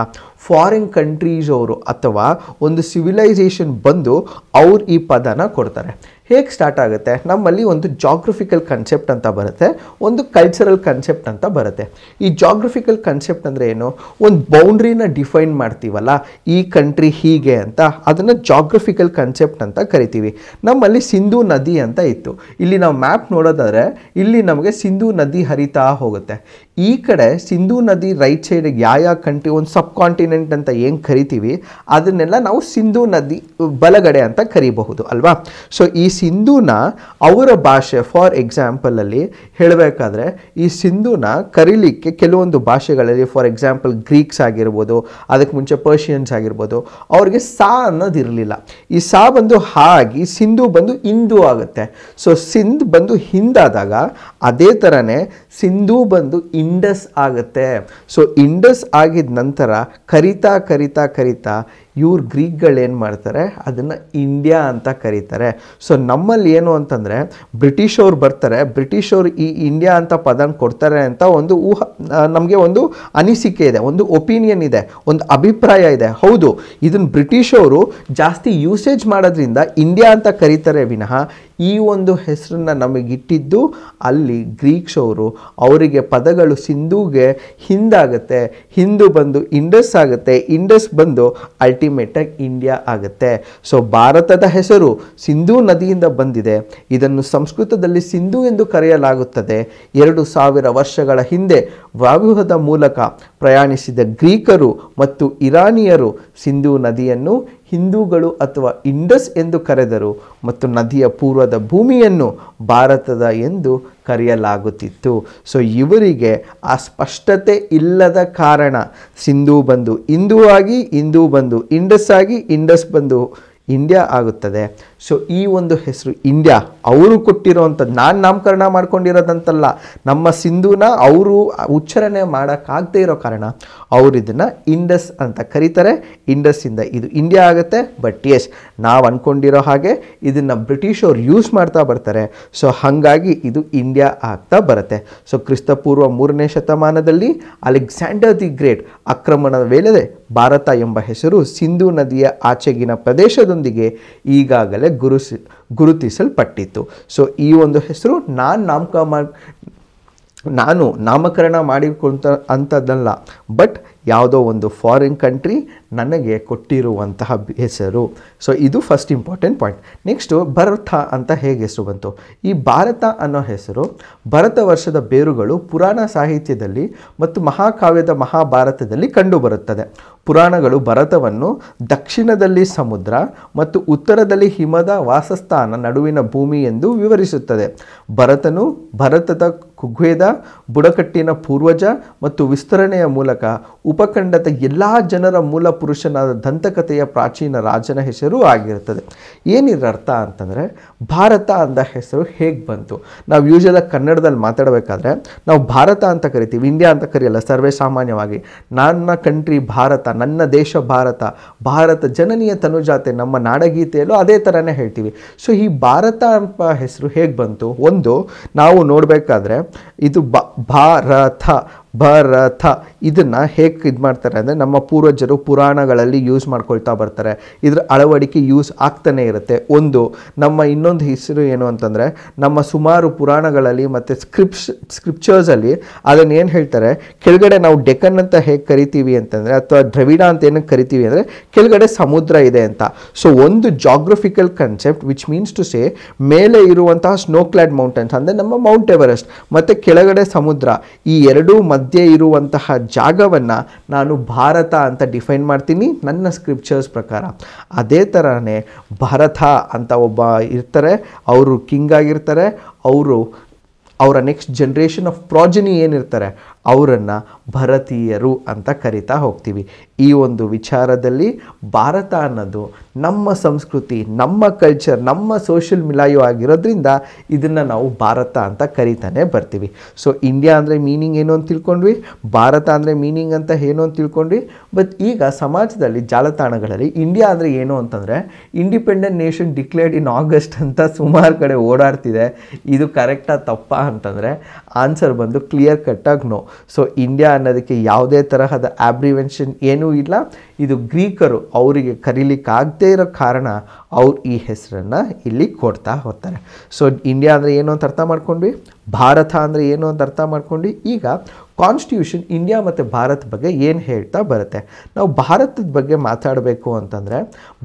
ಫಾರಿನ್ ಕಂಟ್ರೀಸ್ ಅವರು ಅಥವಾ ಒಂದು ಸಿವಿಲೈಸೇಷನ್ ಬಂದು ಅವ್ರು ಈ ಪದನ ಕೊಡ್ತಾರೆ. ಹೇಗೆ ಸ್ಟಾರ್ಟ್ ಆಗುತ್ತೆ? ನಮ್ಮಲ್ಲಿ ಒಂದು ಜಾಗ್ರಫಿಕಲ್ ಕನ್ಸೆಪ್ಟ್ ಅಂತ ಬರುತ್ತೆ, ಒಂದು ಕಲ್ಚರಲ್ ಕನ್ಸೆಪ್ಟ್ ಅಂತ ಬರುತ್ತೆ. ಈ ಜಾಗ್ರಫಿಕಲ್ ಕನ್ಸೆಪ್ಟ್ ಅಂದರೆ ಏನು? ಒಂದು ಬೌಂಡ್ರಿನ ಡಿಫೈನ್ ಮಾಡ್ತೀವಲ್ಲ, ಈ ಕಂಟ್ರಿ ಹೀಗೆ ಅಂತ, ಅದನ್ನು ಜಾಗ್ರಫಿಕಲ್ ಕನ್ಸೆಪ್ಟ್ ಅಂತ ಕರಿತೀವಿ. ನಮ್ಮಲ್ಲಿ ಸಿಂಧೂ ನದಿ ಅಂತ ಇತ್ತು. ಇಲ್ಲಿ ನಾವು ಮ್ಯಾಪ್ ನೋಡೋದಾದರೆ ಇಲ್ಲಿ ನಮಗೆ ಸಿಂಧೂ ನದಿ ಹರಿತಾ ಹೋಗುತ್ತೆ. ಈ ಕಡೆ ಸಿಂಧೂ ನದಿ ರೈಟ್ ಸೈಡಿಗೆ ಯಾವ ಕಂಟ್ರಿ, ಒಂದು ಸಬ್ ಕಾಂಟಿನೆಂಟ್ ಅಂತ ಏನು ಕರಿತೀವಿ ಅದನ್ನೆಲ್ಲ ನಾವು ಸಿಂಧೂ ನದಿ ಬಲಗಡೆ ಅಂತ ಕರಿಬಹುದು ಅಲ್ವಾ? ಸೊ ಈ ಸಿಂಧೂನ ಅವರ ಭಾಷೆ, ಫಾರ್ ಎಕ್ಸಾಂಪಲಲ್ಲಿ ಹೇಳಬೇಕಾದ್ರೆ ಈ ಸಿಂಧೂನ ಕರೀಲಿಕ್ಕೆ ಕೆಲವೊಂದು ಭಾಷೆಗಳಲ್ಲಿ, ಫಾರ್ ಎಕ್ಸಾಂಪಲ್ ಗ್ರೀಕ್ಸ್ ಆಗಿರ್ಬೋದು, ಅದಕ್ಕೆ ಮುಂಚೆ ಪರ್ಷಿಯನ್ಸ್ ಆಗಿರ್ಬೋದು, ಅವ್ರಿಗೆ ಸಾ ಅನ್ನೋದು ಇರಲಿಲ್ಲ. ಈ ಸಾ ಬಂದು ಹಾಗೆ ಸಿಂಧೂ ಬಂದು ಇಂದು ಆಗುತ್ತೆ. ಸೊ ಸಿಂಧ್ ಬಂದು ಹಿಂದಾದಾಗ ಅದೇ ಥರನೇ ಸಿಂಧೂ ಬಂದು ಇಂಡಸ್ ಆಗುತ್ತೆ. ಸೊ ಇಂಡಸ್ ಆಗಿದ ನಂತರ ಕರಿತಾ ಕರಿತಾ ಕರಿತಾ ಇವ್ರು ಗ್ರೀಕ್ಗಳೇನು ಮಾಡ್ತಾರೆ, ಅದನ್ನು ಇಂಡಿಯಾ ಅಂತ ಕರೀತಾರೆ. ಸೊ ನಮ್ಮಲ್ಲಿ ಏನು ಅಂತಂದರೆ ಬ್ರಿಟಿಷವ್ರು ಬರ್ತಾರೆ, ಬ್ರಿಟಿಷವ್ರು ಈ ಇಂಡಿಯಾ ಅಂತ ಪದನ ಕೊಡ್ತಾರೆ ಅಂತ ಒಂದು ನಮಗೆ ಒಂದು ಅನಿಸಿಕೆ ಇದೆ, ಒಂದು ಒಪಿನಿಯನ್ ಇದೆ, ಒಂದು ಅಭಿಪ್ರಾಯ ಇದೆ. ಹೌದು, ಇದನ್ನು ಬ್ರಿಟಿಷವರು ಜಾಸ್ತಿ ಯೂಸೇಜ್ ಮಾಡೋದ್ರಿಂದ ಇಂಡಿಯಾ ಅಂತ ಕರೀತಾರೆ ವಿನಃ ಈ ಒಂದು ಹೆಸರನ್ನ ನಮಗಿಟ್ಟಿದ್ದು ಅಲ್ಲಿ ಗ್ರೀಕ್ಸ್ ಅವರು. ಅವರಿಗೆ ಪದಗಳು ಸಿಂಧೂಗೆ ಹಿಂದಾಗುತ್ತೆ, ಹಿಂದೂ ಬಂದು ಇಂಡಸ್ ಆಗುತ್ತೆ, ಇಂಡಸ್ ಬಂದು ಅಲ್ಟಿಮೇಟಾಗಿ ಇಂಡಿಯಾ ಆಗುತ್ತೆ. ಸೊ ಭಾರತದ ಹೆಸರು ಸಿಂಧೂ ನದಿಯಿಂದ ಬಂದಿದೆ. ಇದನ್ನು ಸಂಸ್ಕೃತದಲ್ಲಿ ಸಿಂಧೂ ಎಂದು ಕರೆಯಲಾಗುತ್ತದೆ. 2000 ವರ್ಷಗಳ ಹಿಂದೆ ವಾಯುವ್ಯದ ಮೂಲಕ ಪ್ರಯಾಣಿಸಿದ ಗ್ರೀಕರು ಮತ್ತು ಇರಾನಿಯರು ಸಿಂಧೂ ನದಿಯನ್ನು ಹಿಂದೂಗಳು ಅಥವಾ ಇಂಡಸ್ ಎಂದು ಕರೆದರು ಮತ್ತು ನದಿಯ ಪೂರ್ವದ ಭೂಮಿಯನ್ನು ಭಾರತದ ಎಂದು ಕರೆಯಲಾಗುತ್ತಿತ್ತು. ಸೊ ಇವರಿಗೆ ಆ ಸ್ಪಷ್ಟತೆ ಇಲ್ಲದ ಕಾರಣ ಸಿಂಧೂ ಬಂದು ಹಿಂದೂ ಆಗಿ, ಹಿಂದೂ ಬಂದು ಇಂಡಸ್ ಆಗಿ, ಇಂಡಸ್ ಬಂದು ಇಂಡಿಯಾ ಆಗುತ್ತದೆ. ಸೊ ಈ ಒಂದು ಹೆಸರು ಇಂಡಿಯಾ ಅವರು ಕೊಟ್ಟಿರೋವಂಥದ್ದು, ನಾನು ನಾಮಕರಣ ಮಾಡ್ಕೊಂಡಿರೋದಂತಲ್ಲ. ನಮ್ಮ ಸಿಂಧೂನ ಅವರು ಉಚ್ಚಾರಣೆ ಮಾಡೋಕ್ಕಾಗದೇ ಇರೋ ಕಾರಣ ಅವರು ಇದನ್ನು ಇಂಡಸ್ ಅಂತ ಕರೀತಾರೆ. ಇಂಡಸ್ಸಿಂದ ಇದು ಇಂಡಿಯಾ ಆಗುತ್ತೆ. ಬಟ್ ಎಸ್, ನಾವು ಅಂದ್ಕೊಂಡಿರೋ ಹಾಗೆ ಇದನ್ನು ಬ್ರಿಟಿಷರು ಯೂಸ್ ಮಾಡ್ತಾ ಬರ್ತಾರೆ. ಸೊ ಹಾಗಾಗಿ ಇದು ಇಂಡಿಯಾ ಆಗ್ತಾ ಬರುತ್ತೆ. ಸೊ ಕ್ರಿಸ್ತಪೂರ್ವ 3ನೇ ಶತಮಾನದಲ್ಲಿ ಅಲೆಕ್ಸಾಂಡರ್ ದಿ ಗ್ರೇಟ್ ಆಕ್ರಮಣದ ವೇಳೆ ಭಾರತ ಎಂಬ ಹೆಸರು ಸಿಂಧೂ ನದಿಯ ಆಚೆಗಿನ ಪ್ರದೇಶದೊಂದಿಗೆ ಈಗಾಗಲೇ ಗುರುತಿಸಲ್ಪಟ್ಟಿತ್ತು. ಸೊ ಈ ಒಂದು ಹೆಸರು ನಾನು ನಾಮಕರಣ ಮಾಡಿಕೊಂತ ಅಂಥದ್ದಲ್ಲ, ಬಟ್ ಯಾವುದೋ ಒಂದು ಫಾರಿನ್ ಕಂಟ್ರಿ ನನಗೆ ಕೊಟ್ಟಿರುವಂತಹ ಹೆಸರು. ಸೊ ಇದು first important point. Next Bharata ಅಂತ ಹೇಗೆ ಹೆಸರು ಬಂತು? ಈ ಭಾರತ ಅನ್ನೋ ಹೆಸರು ಭರತ ವರ್ಷದ ಬೇರುಗಳು ಪುರಾಣ ಸಾಹಿತ್ಯದಲ್ಲಿ ಮತ್ತು ಮಹಾಕಾವ್ಯದ ಮಹಾಭಾರತದಲ್ಲಿ ಕಂಡುಬರುತ್ತದೆ. ಪುರಾಣಗಳು ಭರತವನ್ನು ದಕ್ಷಿಣದಲ್ಲಿ ಸಮುದ್ರ ಮತ್ತು ಉತ್ತರದಲ್ಲಿ ಹಿಮದ ವಾಸಸ್ಥಾನ ನಡುವಿನ ಭೂಮಿ ಎಂದು ವಿವರಿಸುತ್ತದೆ. ಭರತನು ಭಾರತದ ಕುಗ್ವೇದ ಬುಡಕಟ್ಟಿನ ಪೂರ್ವಜ ಮತ್ತು ವಿಸ್ತರಣೆಯ ಮೂಲಕ ಉಪಖಂಡದ ಎಲ್ಲ ಜನರ ಮೂಲ ಪುರುಷನಾದ ದಂತಕಥೆಯ ಪ್ರಾಚೀನ ರಾಜನ ಹೆಸರು ಆಗಿರುತ್ತದೆ. ಏನಿರ ಅರ್ಥ ಅಂತಂದರೆ, ಭಾರತ ಅಂದ ಹೆಸರು ಹೇಗೆ ಬಂತು? ನಾವು ಯೂಶಲಾಗಿ ಕನ್ನಡದಲ್ಲಿ ಮಾತಾಡಬೇಕಾದ್ರೆ ನಾವು ಭಾರತ ಅಂತ ಕರಿತೀವಿ, ಇಂಡಿಯಾ ಅಂತ ಕರೆಯಲ್ಲ ಸರ್ವೇ ಸಾಮಾನ್ಯವಾಗಿ. ನನ್ನ ಕಂಟ್ರಿ ಭಾರತ, ನನ್ನ ದೇಶ ಭಾರತ, ಭಾರತ ಜನನೀಯ ತನುಜಾತೆ, ನಮ್ಮ ನಾಡಗೀತೆಯಲ್ಲೂ ಅದೇ ಥರನೇ ಹೇಳ್ತೀವಿ. ಸೊ ಈ ಭಾರತ ಅಂತ ಹೆಸರು ಹೇಗೆ ಬಂತು? ಒಂದು ನಾವು ನೋಡಬೇಕಾದ್ರೆ ಇದು ಭರತ ಇದನ್ನು ಹೇಗೆ ಇದು ಮಾಡ್ತಾರೆ ಅಂದರೆ, ನಮ್ಮ ಪೂರ್ವಜರು ಪುರಾಣಗಳಲ್ಲಿ ಯೂಸ್ ಮಾಡ್ಕೊಳ್ತಾ ಬರ್ತಾರೆ. ಇದರ ಅಳವಡಿಕೆ ಯೂಸ್ ಆಗ್ತಾನೆ ಇರುತ್ತೆ. ಒಂದು ನಮ್ಮ ಇನ್ನೊಂದು ಹೆಸರು ಏನು ಅಂತಂದರೆ, ನಮ್ಮ ಸುಮಾರು ಪುರಾಣಗಳಲ್ಲಿ ಮತ್ತು ಸ್ಕ್ರಿಪ್ಚರ್ಸಲ್ಲಿ ಅದನ್ನು ಏನು ಹೇಳ್ತಾರೆ, ಕೆಳಗಡೆ ನಾವು ಡೆಕ್ಕನ್ ಅಂತ ಹೇಗೆ ಕರಿತೀವಿ ಅಂತಂದರೆ, ಅಥವಾ ದ್ರವಿಡ ಅಂತ ಏನಕ್ಕೆ ಕರಿತೀವಿ ಅಂದರೆ, ಕೆಳಗಡೆ ಸಮುದ್ರ ಇದೆ ಅಂತ. ಸೊ ಒಂದು geographical concept which means to say, ಮೇಲೆ ಇರುವಂತಹ ಸ್ನೋ ಕ್ಲಾಡ್ ಮೌಂಟನ್ಸ್ ಅಂದರೆ ನಮ್ಮ ಮೌಂಟ್ ಎವರೆಸ್ಟ್, ಮತ್ತು ಕೆಳಗಡೆ ಸಮುದ್ರ, ಈ ಎರಡೂ ಮಧ್ಯೆ ಇರುವಂತಹ ಜಾಗವನ್ನು ನಾನು ಭಾರತ ಅಂತ ಡಿಫೈನ್ ಮಾಡ್ತೀನಿ ನನ್ನ ಸ್ಕ್ರಿಪ್ಚರ್ಸ್ ಪ್ರಕಾರ. ಅದೇ ಥರನೇ ಭರತ ಅಂತ ಒಬ್ಬ ಇರ್ತಾರೆ, ಅವರು ಕಿಂಗ್ ಆಗಿರ್ತಾರೆ. ಅವರ ನೆಕ್ಸ್ಟ್ ಜನ್ರೇಷನ್ ಆಫ್ ಪ್ರಾಜನಿ ಏನಿರ್ತಾರೆ ಅವರನ್ನು ಭರತೀಯರು ಅಂತ ಕರಿತಾ ಹೋಗ್ತೀವಿ. ಈ ಒಂದು ವಿಚಾರದಲ್ಲಿ ಭಾರತ ಅನ್ನೋದು ನಮ್ಮ ಸಂಸ್ಕೃತಿ, ನಮ್ಮ ಕಲ್ಚರ್, ನಮ್ಮ ಸೋಷಿಯಲ್ ಮಿಲಾಯು ಆಗಿರೋದ್ರಿಂದ ಇದನ್ನು ನಾವು ಭಾರತ ಅಂತ ಕರಿತಾನೆ ಬರ್ತೀವಿ. ಸೊ ಇಂಡಿಯಾ ಅಂದರೆ ಮೀನಿಂಗ್ ಏನು ಅಂತ ತಿಳ್ಕೊಂಡ್ವಿ, ಭಾರತ ಅಂದರೆ ಮೀನಿಂಗ್ ಅಂತ ಏನು ಅಂತ ತಿಳ್ಕೊಂಡ್ವಿ. ಬಟ್ ಈಗ ಸಮಾಜದಲ್ಲಿ ಜಾಲತಾಣಗಳಲ್ಲಿ ಇಂಡಿಯಾ ಅಂದರೆ ಏನು ಅಂತಂದರೆ, independent nation declared in August ಅಂತ ಸುಮಾರು ಕಡೆ ಓಡಾಡ್ತಿದೆ. ಇದು ಕರೆಕ್ಟಾ ತಪ್ಪಾ ಅಂತಂದರೆ ಆನ್ಸರ್ ಬಂದು ಕ್ಲಿಯರ್ ಕಟ್ಟಾಗಿ ನೋ. ಸೊ ಇಂಡಿಯಾ ಅನ್ನೋದಕ್ಕೆ ಯಾವುದೇ ತರಹದ ಆಬ್ರಿವೆನ್ಷನ್ ಏನೂ ಇಲ್ಲ. ಇದು ಗ್ರೀಕರು ಅವರಿಗೆ ಕರೀಲಿಕ್ಕಾಗದೇ ಇರೋ ಕಾರಣ ಅವ್ರು ಈ ಹೆಸರನ್ನು ಇಲ್ಲಿ ಕೊಡ್ತಾ ಹೋಗ್ತಾರೆ. ಸೊ ಇಂಡಿಯಾ ಅಂದರೆ ಏನು ಅಂತ ಅರ್ಥ ಮಾಡ್ಕೊಂಡ್ವಿ, ಭಾರತ ಅಂದರೆ ಏನು ಅಂತ ಅರ್ಥ ಮಾಡ್ಕೊಂಡ್ವಿ. ಈಗ ಕಾನ್ಸ್ಟಿಟ್ಯೂಷನ್ ಇಂಡಿಯಾ ಮತ್ತು ಭಾರತ ಬಗ್ಗೆ ಏನು ಹೇಳ್ತಾ ಬರುತ್ತೆ. ನಾವು ಭಾರತದ ಬಗ್ಗೆ ಮಾತಾಡಬೇಕು ಅಂತಂದರೆ,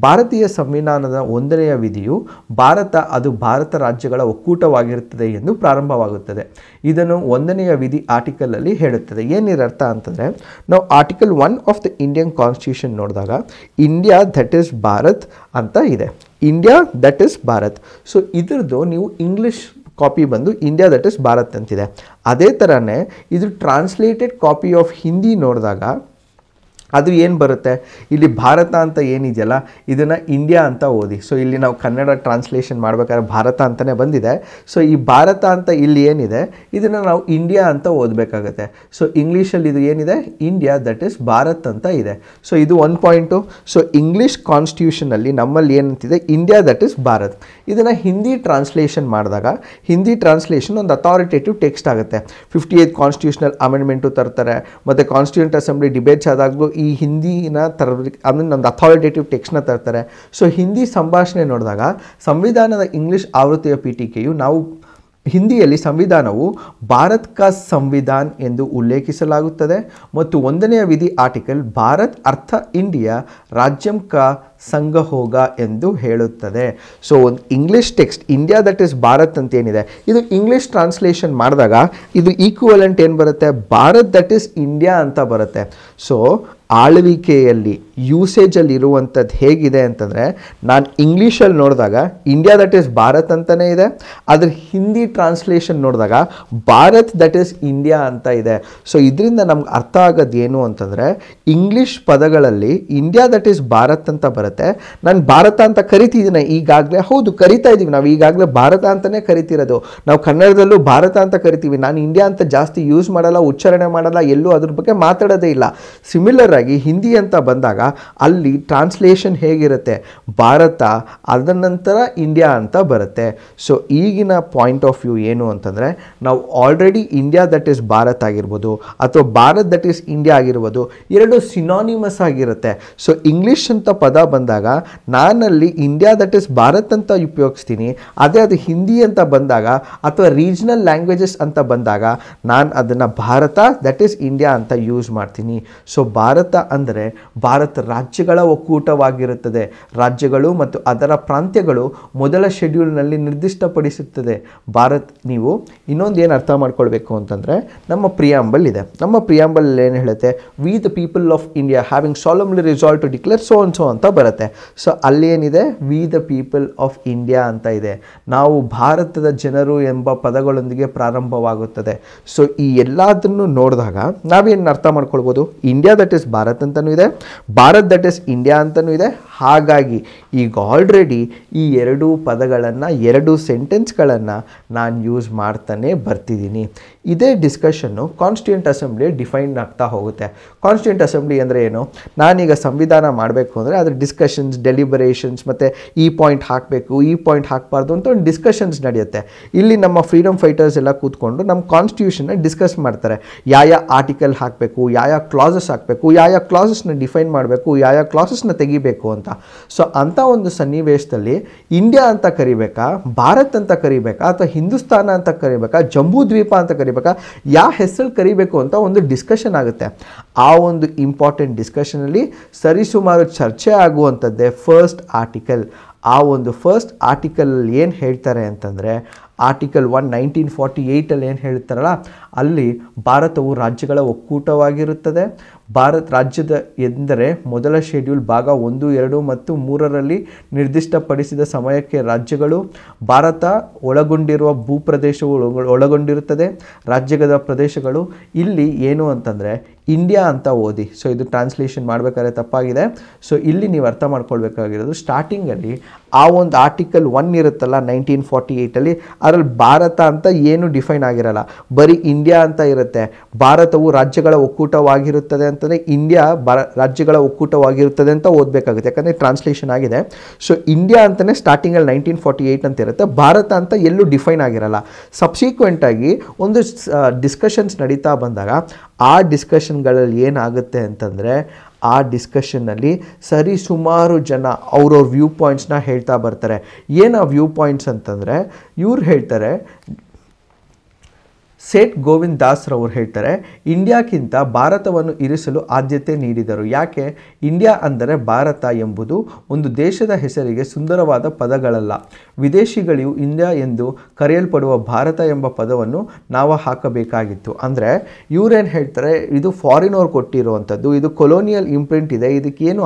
ಭಾರತೀಯ ಸಂವಿಧಾನದ 1ನೆಯ ವಿಧಿಯು ಅದು ಭಾರತ ರಾಜ್ಯಗಳ ಒಕ್ಕೂಟವಾಗಿರುತ್ತದೆ ಎಂದು ಪ್ರಾರಂಭವಾಗುತ್ತದೆ. ಇದನ್ನು 1ನೆಯ ವಿಧಿ ಆರ್ಟಿಕಲಲ್ಲಿ ಹೇಳುತ್ತದೆ. ಏನಿರರ್ಥ ಅಂತಂದರೆ, ನಾವು article 1 of the Indian constitution ನೋಡಿದಾಗ ಇಂಡಿಯಾ ದಟ್ ಈಸ್ ಭಾರತ್ ಅಂತ ಇದೆ. India that is Bharat. So ಇದ್ರದ್ದು ನೀವು ಇಂಗ್ಲೀಷ್ ಕಾಪಿ ಬಂದು ಇಂಡಿಯಾ ದಟ್ ಇಸ್ ಭಾರತ್ ಅಂತಿದೆ. ಅದೇ ಥರನೇ ಇದು ಟ್ರಾನ್ಸ್ಲೇಟೆಡ್ ಕಾಪಿ ಆಫ್ ಹಿಂದಿ ನೋಡಿದಾಗ ಅದು ಏನು ಬರುತ್ತೆ, ಇಲ್ಲಿ ಭಾರತ ಅಂತ ಏನಿದೆಯಲ್ಲ ಇದನ್ನು ಇಂಡಿಯಾ ಅಂತ ಓದಿ. ಸೊ ಇಲ್ಲಿ ನಾವು ಕನ್ನಡ ಟ್ರಾನ್ಸ್ಲೇಷನ್ ಮಾಡಬೇಕಾದ್ರೆ ಭಾರತ ಅಂತಲೇ ಬಂದಿದೆ. ಸೊ ಈ ಭಾರತ ಅಂತ ಇಲ್ಲಿ ಏನಿದೆ ಇದನ್ನು ನಾವು ಇಂಡಿಯಾ ಅಂತ ಓದಬೇಕಾಗತ್ತೆ. ಸೊ ಇಂಗ್ಲೀಷಲ್ಲಿ ಇದು ಏನಿದೆ, ಇಂಡಿಯಾ ದಟ್ ಈಸ್ ಭಾರತ್ ಅಂತ ಇದೆ. ಸೊ ಇದು 1 ಪಾಯಿಂಟು. ಸೊ ಇಂಗ್ಲೀಷ್ ಕಾನ್ಸ್ಟಿಟ್ಯೂಷನಲ್ಲಿ ನಮ್ಮಲ್ಲಿ ಏನಂತಿದೆ, ಇಂಡಿಯಾ ದಟ್ ಈಸ್ ಭಾರತ್. ಇದನ್ನು ಹಿಂದಿ ಟ್ರಾನ್ಸ್ಲೇಷನ್ ಮಾಡಿದಾಗ ಹಿಂದಿ ಟ್ರಾನ್ಸ್ಲೇಷನ್ ಒಂದು ಅಥಾರಿಟೇಟಿವ್ ಟೆಕ್ಸ್ಟ್ ಆಗುತ್ತೆ. 58 ಕಾನ್ಸ್ಟಿಟ್ಯೂಷನಲ್ ಅಮೆಂಡ್ಮೆಂಟು ತರ್ತಾರೆ, ಮತ್ತು ಕಾನ್ಸ್ಟಿಟ್ಯೂಂಟ್ ಅಸೆಂಬ್ಲಿ ಡಿಬೇಟ್ಸ್ ಆದಾಗಲೂ ಈ ಹಿಂದಿನ ಅಂದರೆ ಒಂದು ಅಥಾರಿಟೇಟಿವ್ ಟೆಕ್ಸ್ಟ್ನ ತರ್ತಾರೆ. ಸೊ ಹಿಂದಿ ಸಂಭಾಷಣೆ ನೋಡಿದಾಗ ಸಂವಿಧಾನದ ಇಂಗ್ಲೀಷ್ ಆವೃತ್ತಿಯ ಪೀಠಿಕೆಯು ನಾವು ಹಿಂದಿಯಲ್ಲಿ ಸಂವಿಧಾನವು ಭಾರತ್ ಕಾ ಸಂವಿಧಾನ್ ಎಂದು ಉಲ್ಲೇಖಿಸಲಾಗುತ್ತದೆ ಮತ್ತು 1ನೆಯ ವಿಧಿ ಆರ್ಟಿಕಲ್ ಭಾರತ್ ಅರ್ಥ ಇಂಡಿಯಾ ರಾಜ್ಯಂ ಕಾ ಸಂಘ ಹೋಗ ಎಂದು ಹೇಳುತ್ತದೆ. ಸೊ ಒಂದು English text India that is Bharat ಅಂತ ಏನಿದೆ, ಇದು ಇಂಗ್ಲೀಷ್ ಟ್ರಾನ್ಸ್ಲೇಷನ್ ಮಾಡಿದಾಗ ಇದು ಈಕ್ವಲೆಂಟ್ ಏನು ಬರುತ್ತೆ, ಭಾರತ್ ದಟ್ ಈಸ್ ಇಂಡಿಯಾ ಅಂತ ಬರುತ್ತೆ. ಸೊ ಆಳ್ವಿಕೆಯಲ್ಲಿ ಯೂಸೇಜಲ್ಲಿ ಇರುವಂಥದ್ದು ಹೇಗಿದೆ ಅಂತಂದರೆ, ನಾನು ಇಂಗ್ಲೀಷಲ್ಲಿ ನೋಡಿದಾಗ ಇಂಡಿಯಾ ದಟ್ ಈಸ್ ಭಾರತ್ ಅಂತಲೇ ಇದೆ, ಅದ್ರ ಹಿಂದಿ ಟ್ರಾನ್ಸ್ಲೇಷನ್ ನೋಡಿದಾಗ ಭಾರತ್ ದಟ್ ಈಸ್ ಇಂಡಿಯಾ ಅಂತ ಇದೆ. ಸೊ ಇದರಿಂದ ನಮ್ಗೆ ಅರ್ಥ ಆಗೋದು ಏನು ಅಂತಂದರೆ, ಇಂಗ್ಲೀಷ್ ಪದಗಳಲ್ಲಿ ಇಂಡಿಯಾ ದಟ್ ಈಸ್ ಭಾರತ್ ಅಂತ ಬರುತ್ತೆ, ನಾನು ಭಾರತ ಅಂತ ಕರಿತಿದ್ದೀನಿ ಈಗಾಗಲೇ, ಹೌದು ಕರಿತಾ ಇದ್ದೀವಿ, ನಾವು ಈಗಾಗಲೇ ಭಾರತ ಅಂತಲೇ ಕರಿತಿರೋದು, ನಾವು ಕನ್ನಡದಲ್ಲೂ ಭಾರತ ಅಂತ ಕರಿತೀವಿ, ನಾನು ಇಂಡಿಯಾ ಅಂತ ಜಾಸ್ತಿ ಯೂಸ್ ಮಾಡಲ್ಲ, ಉಚ್ಚಾರಣೆ ಮಾಡಲ್ಲ, ಎಲ್ಲೂ ಅದ್ರ ಬಗ್ಗೆ ಮಾತಾಡೋದೇ ಇಲ್ಲ. ಸಿಮಿಲರ್ ಆಗಿ ಹಿಂದಿ ಅಂತ ಬಂದಾಗ ಅಲ್ಲಿ ಟ್ರಾನ್ಸ್ಲೇಷನ್ ಹೇಗಿರುತ್ತೆ, ಭಾರತ ಅದರ ನಂತರ ಇಂಡಿಯಾ ಅಂತ ಬರುತ್ತೆ. ಸೊ ಈಗಿನ ಪಾಯಿಂಟ್ ಆಫ್ ವ್ಯೂ ಏನು ಅಂತಂದರೆ, ನಾವು already India that is Bharat ಆಗಿರ್ಬೋದು ಅಥವಾ ಭಾರತ್ ದಟ್ ಈಸ್ ಇಂಡಿಯಾ ಆಗಿರ್ಬೋದು, ಎರಡು ಸಿನಾನಿಮಸ್ ಆಗಿರುತ್ತೆ. ಸೊ ಇಂಗ್ಲೀಷ್ ಅಂತ ಪದ ಬಂದಾಗ ನಾನಲ್ಲಿ ಇಂಡಿಯಾ ದಟ್ ಈಸ್ ಭಾರತ್ ಅಂತ ಉಪಯೋಗಿಸ್ತೀನಿ, ಅದೇ ಅದು ಹಿಂದಿ ಅಂತ ಬಂದಾಗ ಅಥವಾ ರೀಜ್ನಲ್ ಲ್ಯಾಂಗ್ವೇಜಸ್ ಅಂತ ಬಂದಾಗ ನಾನು ಅದನ್ನು ಭಾರತ ದಟ್ ಈಸ್ ಇಂಡಿಯಾ ಅಂತ ಯೂಸ್ ಮಾಡ್ತೀನಿ. ಸೊ ಭಾರತ ಅಂದರೆ ಭಾರತ ರಾಜ್ಯಗಳ ಒಕ್ಕೂಟವಾಗಿರುತ್ತದೆ, ರಾಜ್ಯಗಳು ಮತ್ತು ಅದರ ಪ್ರಾಂತ್ಯಗಳು ಮೊದಲ ಶೆಡ್ಯೂಲ್ನಲ್ಲಿ ನಿರ್ದಿಷ್ಟಪಡಿಸುತ್ತದೆ. ಭಾರತ್, ನೀವು ಇನ್ನೊಂದು ಏನು ಅರ್ಥ ಮಾಡ್ಕೊಳ್ಬೇಕು ಅಂತಂದರೆ, ನಮ್ಮ ಪ್ರಿಯಾಂಬಲ್ ಇದೆ, ನಮ್ಮ ಪ್ರಿಯಾಂಬಲ್ ಏನು ಹೇಳುತ್ತೆ, we the people of India having solemnly resolve to declare so and so ಅಂತ ಬರುತ್ತೆ. ಸೊ ಅಲ್ಲಿ ಏನಿದೆ, we the people of India ಅಂತ ಇದೆ, ನಾವು ಭಾರತದ ಜನರು ಎಂಬ ಪದಗಳೊಂದಿಗೆ ಪ್ರಾರಂಭವಾಗುತ್ತದೆ. ಸೊ ಈ ಎಲ್ಲದನ್ನು ನೋಡಿದಾಗ ನಾವೇನು ಅರ್ಥ ಮಾಡ್ಕೊಳ್ಬೋದು, ಇಂಡಿಯಾ ದಟ್ ಈಸ್ ಭಾರತ್ ಅಂತಲೂ ಇದೆ, ಭಾರತ್ ದಟ್ ಈಸ್ ಇಂಡಿಯಾ ಅಂತಲೂ ಇದೆ. ಹಾಗಾಗಿ ಈಗ ಆಲ್ರೆಡಿ ಈ ಎರಡೂ ಪದಗಳನ್ನು, ಎರಡು ಸೆಂಟೆನ್ಸ್ಗಳನ್ನು ನಾನು ಯೂಸ್ ಮಾಡ್ತಾನೆ ಬರ್ತಿದ್ದೀನಿ. ಇದೇ ಡಿಸ್ಕಷನ್ನು ಕಾನ್ಸ್ಟಿಟ್ಯೂಂಟ್ ಅಸೆಂಬ್ಲಿ ಡಿಫೈನ್ ಆಗ್ತಾ ಹೋಗುತ್ತೆ. ಕಾನ್ಸ್ಟಿಟ್ಯೂಂಟ್ ಅಸೆಂಬ್ಲಿ ಅಂದರೆ ಏನು, ನಾನೀಗ ಸಂವಿಧಾನ ಮಾಡಬೇಕು ಅಂದರೆ ಅದರ ಡಿಸ್ಕಷನ್ಸ್, ಡೆಲಿಬರೇಷನ್ಸ್ ಮತ್ತು ಈ ಪಾಯಿಂಟ್ ಹಾಕಬೇಕು, ಈ ಪಾಯಿಂಟ್ ಹಾಕಬಾರ್ದು ಅಂತ ಒಂದು ಡಿಸ್ಕಷನ್ಸ್ ನಡೆಯುತ್ತೆ. ಇಲ್ಲಿ ನಮ್ಮ ಫ್ರೀಡಮ್ ಫೈಟರ್ಸ್ ಎಲ್ಲ ಕೂತ್ಕೊಂಡು ನಮ್ಮ ಕಾನ್ಸ್ಟಿಟ್ಯೂಷನ್ನ ಡಿಸ್ಕಸ್ ಮಾಡ್ತಾರೆ, ಯಾವ ಆರ್ಟಿಕಲ್ ಹಾಕಬೇಕು, ಯಾವ ಕ್ಲಾಸಸ್ ಹಾಕಬೇಕು, ಯಾವ ಕ್ಲಾಸಸ್ನ ಡಿಫೈನ್ ಮಾಡಬೇಕು, ಯಾವ ಕ್ಲಾಸಸ್ನ ತೆಗಿಬೇಕು ಅಂತ. ಸೊ ಅಂಥ ಒಂದು ಸನ್ನಿವೇಶದಲ್ಲಿ ಇಂಡಿಯಾ ಅಂತ ಕರಿಬೇಕಾ, ಭಾರತ್ ಅಂತ ಕರಿಬೇಕಾ, ಅಥವಾ ಹಿಂದೂಸ್ತಾನ ಅಂತ ಕರಿಬೇಕಾ, ಜಂಬೂ ದ್ವೀಪ ಅಂತ ಕರಿಬೇಕಾ, ಯಾವ ಹೆಸರು ಕರಿಬೇಕು ಅಂತ ಒಂದು ಡಿಸ್ಕಷನ್ ಆಗುತ್ತೆ. ಆ ಒಂದು ಇಂಪಾರ್ಟೆಂಟ್ ಡಿಸ್ಕಷನಲ್ಲಿ ಸರಿಸುಮಾರು ಚರ್ಚೆ ಆಗುವಂಥದ್ದೇ ಫಸ್ಟ್ ಆರ್ಟಿಕಲ್. ಆ ಒಂದು ಫಸ್ಟ್ ಆರ್ಟಿಕಲಲ್ಲಿ ಏನು ಹೇಳ್ತಾರೆ ಅಂತಂದರೆ, ಆರ್ಟಿಕಲ್ 1 1948 ಏನು ಹೇಳ್ತಾರಲ್ಲ, ಅಲ್ಲಿ ಭಾರತವು ರಾಜ್ಯಗಳ ಒಕ್ಕೂಟವಾಗಿರುತ್ತದೆ. ಭಾರತ್ ರಾಜ್ಯದ ಎಂದರೆ ಮೊದಲ ಶೆಡ್ಯೂಲ್ ಭಾಗ 1, 2 ಮತ್ತು 3ರಲ್ಲಿ ನಿರ್ದಿಷ್ಟಪಡಿಸಿದ ಸಮಯಕ್ಕೆ ರಾಜ್ಯಗಳು, ಭಾರತ ಒಳಗೊಂಡಿರುವ ಭೂಪ್ರದೇಶವು ಒಳಗೊಂಡಿರುತ್ತದೆ, ರಾಜ್ಯದ ಪ್ರದೇಶಗಳು. ಇಲ್ಲಿ ಏನು ಅಂತಂದರೆ ಇಂಡಿಯಾ ಅಂತ ಓದಿ. ಸೊ ಇದು ಟ್ರಾನ್ಸ್ಲೇಷನ್ ಮಾಡಬೇಕಾದ್ರೆ ತಪ್ಪಾಗಿದೆ. ಸೊ ಇಲ್ಲಿ ನೀವು ಅರ್ಥ ಮಾಡ್ಕೊಳ್ಬೇಕಾಗಿರೋದು, ಸ್ಟಾರ್ಟಿಂಗಲ್ಲಿ ಆ ಒಂದು ಆರ್ಟಿಕಲ್ 1 ಇರುತ್ತಲ್ಲ 1948ಅಲ್ಲಿ, ಅದರಲ್ಲಿ ಭಾರತ ಅಂತ ಏನು ಡಿಫೈನ್ ಆಗಿರಲ್ಲ, ಬರೀ ಇಂಡಿಯಾ ಅಂತ ಇರುತ್ತೆ. ಭಾರತವು ರಾಜ್ಯಗಳ ಒಕ್ಕೂಟವಾಗಿರುತ್ತದೆ ಅಂತಂದರೆ ಇಂಡಿಯಾ ರಾಜ್ಯಗಳ ಒಕ್ಕೂಟವಾಗಿರುತ್ತದೆ ಅಂತ ಓದಬೇಕಾಗುತ್ತೆ, ಯಾಕಂದರೆ ಟ್ರಾನ್ಸ್ಲೇಷನ್ ಆಗಿದೆ. ಸೊ ಇಂಡಿಯಾ ಅಂತಲೇ ಸ್ಟಾರ್ಟಿಂಗಲ್ಲಿ 1948 ಅಂತ ಇರುತ್ತೆ, ಭಾರತ ಅಂತ ಎಲ್ಲೂ ಡಿಫೈನ್ ಆಗಿರಲ್ಲ. ಸಬ್ಸಿಕ್ವೆಂಟಾಗಿ ಒಂದು ಡಿಸ್ಕಷನ್ಸ್ ನಡೀತಾ ಬಂದಾಗ ಆ ಡಿಸ್ಕಷನ್ಗಳಲ್ಲಿ ಏನಾಗುತ್ತೆ ಅಂತಂದರೆ, ಆ ಡಿಸ್ಕಷನ್ನಲ್ಲಿ ಸರಿ ಸುಮಾರು ಜನ ಅವ್ರವ್ರ ವ್ಯೂ ಪಾಯಿಂಟ್ಸ್ನ ಹೇಳ್ತಾ ಬರ್ತಾರೆ. ಏನು ಆ ವ್ಯೂ ಪಾಯಿಂಟ್ಸ್ ಅಂತಂದರೆ, ಇವ್ರು ಹೇಳ್ತಾರೆ, ಸೇಠ್ ಗೋವಿಂದ್ ದಾಸ್ರವರು ಹೇಳ್ತಾರೆ, ಇಂಡಿಯಾಕ್ಕಿಂತ ಭಾರತವನ್ನು ಇರಿಸಲು ಆದ್ಯತೆ ನೀಡಿದರು. ಯಾಕೆ? ಇಂಡಿಯಾ ಅಂದರೆ ಭಾರತ ಎಂಬುದು ಒಂದು ದೇಶದ ಹೆಸರಿಗೆ ಸುಂದರವಾದ ಪದಗಳಲ್ಲ. ವಿದೇಶಿಗಳು ಇಂಡಿಯಾ ಎಂದು ಕರೆಯಲ್ಪಡುವ ಭಾರತ ಎಂಬ ಪದವನ್ನು ನಾವು ಹಾಕಬೇಕಾಗಿತ್ತು. ಅಂದರೆ ಇವರೇನು ಹೇಳ್ತಾರೆ, ಇದು ಫಾರಿನವ್ರು ಕೊಟ್ಟಿರುವಂಥದ್ದು, ಇದು ಕೊಲೋನಿಯಲ್ ಇಂಪ್ರಿಂಟ್ ಇದೆ, ಇದಕ್ಕೇನು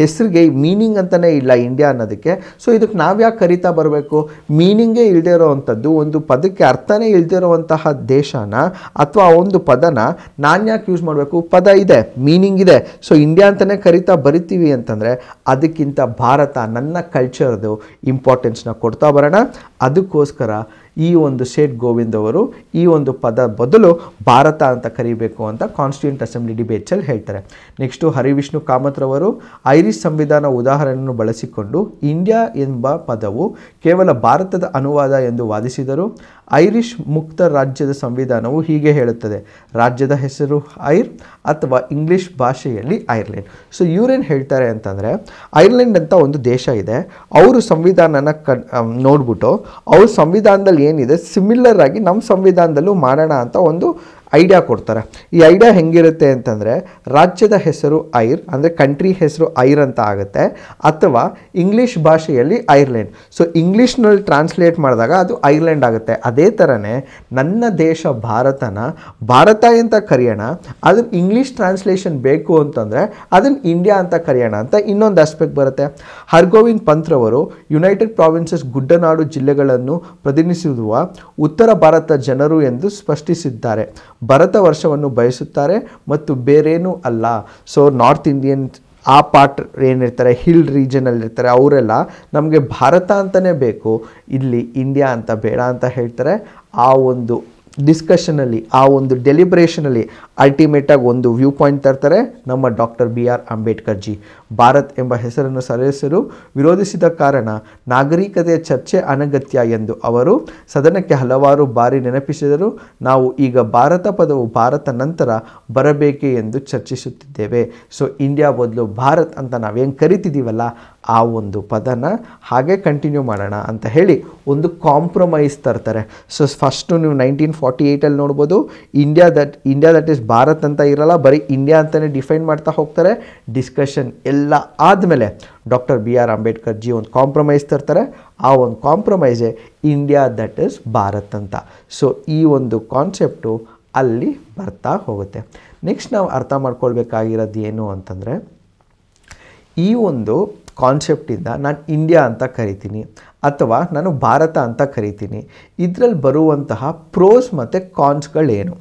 ಹೆಸರಿಗೆ ಮೀನಿಂಗ್ ಅಂತಲೇ ಇಲ್ಲ ಇಂಡಿಯಾ ಅನ್ನೋದಕ್ಕೆ. ಸೊ ಇದಕ್ಕೆ ನಾವ್ಯಾಕೆ ಕರಿತಾ ಬರಬೇಕು? ಮೀನಿಂಗೇ ಇಲ್ಲದೆ ಇರೋವಂಥದ್ದು, ಒಂದು ಪದಕ್ಕೆ ಅರ್ಥನೇ ಇಲ್ಲದೆ ಇರುವಂತಹ ದೇಶನ ಅಥವಾ ಒಂದು ಪದನ ನಾನು ಯಾಕೆ ಯೂಸ್ ಮಾಡಬೇಕು? ಪದ ಇದೆ, ಮೀನಿಂಗ್ ಇದೆ, ಸೊ ಇಂಡಿಯಾ ಅಂತಲೇ ಕರಿತಾ ಬರಿತೀವಿ ಅಂತಂದರೆ ಅದಕ್ಕಿಂತ ಭಾರತ, ನನ್ನ ಕಲ್ಚರ್ದು ಇಂಪಾರ್ಟೆನ್ಸ್ನ ಕೊಡ್ತಾ ಬರೋಣ. ಅದಕ್ಕೋಸ್ಕರ ಈ ಒಂದು ಸೇಠ್ ಗೋವಿಂದ್ ಅವರು ಈ ಒಂದು ಪದ ಬದಲು ಭಾರತ ಅಂತ ಕರಿಬೇಕು ಅಂತ ಕಾನ್ಸ್ಟಿಟ್ಯೂಂಟ್ ಅಸೆಂಬ್ಲಿ ಡಿಬೇಟ್ಸಲ್ಲಿ ಹೇಳ್ತಾರೆ. ನೆಕ್ಸ್ಟು ಹರಿವಿಷ್ಣು ಕಾಮತ್ರವರು ಐರಿಷ್ ಸಂವಿಧಾನ ಉದಾಹರಣೆಯನ್ನು ಬಳಸಿಕೊಂಡು ಇಂಡಿಯಾ ಎಂಬ ಪದವು ಕೇವಲ ಭಾರತದ ಅನುವಾದ ಎಂದು ವಾದಿಸಿದರು. ಐರಿಷ್ ಮುಕ್ತ ರಾಜ್ಯದ ಸಂವಿಧಾನವು ಹೀಗೆ ಹೇಳುತ್ತದೆ, ರಾಜ್ಯದ ಹೆಸರು ಐರ್ ಅಥವಾ ಇಂಗ್ಲೀಷ್ ಭಾಷೆಯಲ್ಲಿ ಐರ್ಲೆಂಡ್. ಸೊ ಇವರೇನು ಹೇಳ್ತಾರೆ ಅಂತಂದರೆ, ಐರ್ಲೆಂಡ್ ಅಂತ ಒಂದು ದೇಶ ಇದೆ, ಅವರು ಸಂವಿಧಾನನ ನೋಡ್ಬಿಟ್ಟು ಅವ್ರ ಸಂವಿಧಾನದಲ್ಲಿ ಏನಿದೆ ಸಿಮಿಲರ್ ಆಗಿ ನಮ್ಮ ಸಂವಿಧಾನದಲ್ಲೂ ಮಾಡೋಣ ಅಂತ ಒಂದು ಐಡಿಯಾ ಕೊಡ್ತಾರೆ. ಈ ಐಡಿಯಾ ಹೆಂಗಿರುತ್ತೆ ಅಂತಂದರೆ, ರಾಜ್ಯದ ಹೆಸರು ಐರ್ ಅಂದರೆ ಕಂಟ್ರಿ ಹೆಸರು ಐರ್ ಅಂತ ಆಗುತ್ತೆ, ಅಥವಾ ಇಂಗ್ಲೀಷ್ ಭಾಷೆಯಲ್ಲಿ ಐರ್ಲೆಂಡ್. ಸೊ ಇಂಗ್ಲೀಷ್ನಲ್ಲಿ ಟ್ರಾನ್ಸ್ಲೇಟ್ ಮಾಡಿದಾಗ ಅದು ಐರ್ಲೆಂಡ್ ಆಗುತ್ತೆ. ಅದೇ ಥರನೇ ನನ್ನ ದೇಶ ಭಾರತನ ಭಾರತ ಅಂತ ಕರೆಯೋಣ, ಅದನ್ನು ಇಂಗ್ಲೀಷ್ ಟ್ರಾನ್ಸ್ಲೇಷನ್ ಬೇಕು ಅಂತಂದರೆ ಅದನ್ನು ಇಂಡಿಯಾ ಅಂತ ಕರೆಯೋಣ ಅಂತ ಇನ್ನೊಂದು ಆಸ್ಪೆಕ್ಟ್ ಬರುತ್ತೆ. ಹರ್ಗೋವಿಂದ್ ಪಂತ್ರವರು ಯುನೈಟೆಡ್ ಪ್ರಾವಿನ್ಸಸ್ ಗುಡ್ಡನಾಡು ಜಿಲ್ಲೆಗಳನ್ನು ಪ್ರತಿನಿಧಿಸುವ ಉತ್ತರ ಭಾರತ ಜನರು ಎಂದು ಸ್ಪಷ್ಟಿಸಿದ್ದಾರೆ. ಭರತ ವರ್ಷವನ್ನು ಬಯಸುತ್ತಾರೆ ಮತ್ತು ಬೇರೇನೂ ಅಲ್ಲ. ಸೊ ನಾರ್ತ್ ಇಂಡಿಯನ್ ಆ ಪಾರ್ಟ್ ಏನಿರ್ತಾರೆ, ಹಿಲ್ ರೀಜನಲ್ಲಿ ಇರ್ತಾರೆ, ಅವರೆಲ್ಲ ನಮಗೆ ಭಾರತ ಅಂತಲೇ ಬೇಕು, ಇಲ್ಲಿ ಇಂಡಿಯಾ ಅಂತ ಬೇಡ ಅಂತ ಹೇಳ್ತಾರೆ. ಆ ಒಂದು ಡಿಸ್ಕಷನಲ್ಲಿ, ಆ ಒಂದು ಡೆಲಿಬ್ರೇಷನಲ್ಲಿ ಅಲ್ಟಿಮೇಟಾಗಿ ಒಂದು ವ್ಯೂ ಪಾಯಿಂಟ್ ತರ್ತಾರೆ ನಮ್ಮ doctor BR Ambedkar G. Bharat ಎಂಬ ಹೆಸರನ್ನು ಸದಸ್ಯರು ವಿರೋಧಿಸಿದ ಕಾರಣ ನಾಗರಿಕತೆಯ ಚರ್ಚೆ ಅನಗತ್ಯ ಎಂದು ಅವರು ಸದನಕ್ಕೆ ಹಲವಾರು ಬಾರಿ ನೆನಪಿಸಿದರು. ನಾವು ಈಗ ಭಾರತ ಪದವು ಭಾರತ ನಂತರ ಬರಬೇಕೆ ಎಂದು ಚರ್ಚಿಸುತ್ತಿದ್ದೇವೆ. ಸೊ ಇಂಡಿಯಾ ಬದಲು ಭಾರತ್ ಅಂತ ನಾವೇನು ಕರಿತಿದ್ದೀವಲ್ಲ, ಆ ಒಂದು ಪದನ ಹಾಗೆ ಕಂಟಿನ್ಯೂ ಮಾಡೋಣ ಅಂತ ಹೇಳಿ ಒಂದು ಕಾಂಪ್ರಮೈಸ್ ತರ್ತಾರೆ. ಸೊ ಫಸ್ಟು ನೀವು 1948 ನೋಡ್ಬೋದು, ಇಂಡಿಯಾ ದಟ್ ಈಸ್ ಭಾರತ್ ಅಂತ ಇರಲ್ಲ, ಬರೀ ಇಂಡಿಯಾ ಅಂತಲೇ ಡಿಫೈನ್ ಮಾಡ್ತಾ ಹೋಗ್ತಾರೆ. ಡಿಸ್ಕಷನ್ ಎಲ್ಲ ಆದಮೇಲೆ ಡಾಕ್ಟರ್ BR ಅಂಬೇಡ್ಕರ್ ಜಿ ಒಂದು ಕಾಂಪ್ರಮೈಸ್ ತರ್ತಾರೆ. ಆ ಒಂದು ಕಾಂಪ್ರಮೈಸೇ ಇಂಡಿಯಾ ದಟ್ ಈಸ್ ಭಾರತ್ ಅಂತ. ಸೊ ಈ ಒಂದು ಕಾನ್ಸೆಪ್ಟು ಅಲ್ಲಿ ಬರ್ತಾ ಹೋಗುತ್ತೆ. ನೆಕ್ಸ್ಟ್ ನಾವು ಅರ್ಥ ಮಾಡ್ಕೊಳ್ಬೇಕಾಗಿರೋದು ಏನು ಅಂತಂದರೆ, ಈ ಒಂದು ಕಾನ್ಸೆಪ್ಟಿಂದ ನಾನು ಇಂಡಿಯಾ ಅಂತ ಕರಿತೀನಿ ಅಥವಾ ನಾನು ಭಾರತ ಅಂತ ಕರಿತೀನಿ, ಇದರಲ್ಲಿ ಬರುವಂತಹ ಪ್ರೋಸ್ ಮತ್ತು ಕಾನ್ಸ್ಗಳೇನು?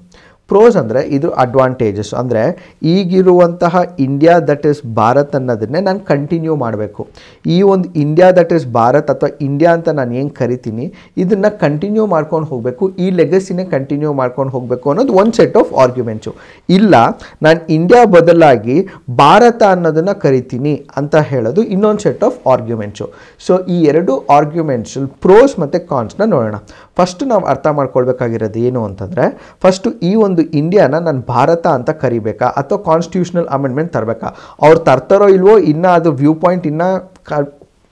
ಪ್ರೋಸ್ ಅಂದರೆ ಇದು ಅಡ್ವಾಂಟೇಜಸ್, ಅಂದರೆ ಈಗಿರುವಂತಹ ಇಂಡಿಯಾ ದಟ್ ಈಸ್ ಭಾರತ್ ಅನ್ನೋದನ್ನೇ ನಾನು ಕಂಟಿನ್ಯೂ ಮಾಡಬೇಕು. ಈ ಒಂದು ಇಂಡಿಯಾ ದಟ್ ಈಸ್ ಭಾರತ್ ಅಥವಾ ಇಂಡಿಯಾ ಅಂತ ನಾನು ಏನು ಕರಿತೀನಿ ಇದನ್ನು ಕಂಟಿನ್ಯೂ ಮಾಡ್ಕೊಂಡು ಹೋಗಬೇಕು, ಈ ಲೆಗಸಿನೇ ಕಂಟಿನ್ಯೂ ಮಾಡ್ಕೊಂಡು ಹೋಗಬೇಕು ಅನ್ನೋದು ಒಂದು ಸೆಟ್ ಆಫ್ ಆರ್ಗ್ಯುಮೆಂಟ್ಸು. ಇಲ್ಲ ನಾನು ಇಂಡಿಯಾ ಬದಲಾಗಿ ಭಾರತ ಅನ್ನೋದನ್ನು ಕರಿತೀನಿ ಅಂತ ಹೇಳೋದು ಇನ್ನೊಂದು ಸೆಟ್ ಆಫ್ ಆರ್ಗ್ಯುಮೆಂಟ್ಸು. ಸೊ ಈ ಎರಡು ಆರ್ಗ್ಯುಮೆಂಟ್ಸು ಪ್ರೋಸ್ ಮತ್ತು ಕಾನ್ಸ್ನ ನೋಡೋಣ. ಫಸ್ಟು ನಾವು ಅರ್ಥ ಮಾಡ್ಕೊಳ್ಬೇಕಾಗಿರೋದು ಏನು ಅಂತಂದರೆ, ಫಸ್ಟು ಈ ಒಂದು ಇಂಡಿಯಾನ ನಾನು ಭಾರತ ಅಂತ ಕರಿಬೇಕಾ ಅಥವಾ ಕಾನ್ಸ್ಟಿಟ್ಯೂಷನಲ್ ಅಮೆಂಡ್ಮೆಂಟ್ ತರಬೇಕಾ? ಅವ್ರು ತರ್ತಾರೋ ಇಲ್ವೋ ಇನ್ನೂ ಅದು ವ್ಯೂ ಪಾಯಿಂಟ್ ಇನ್ನೂ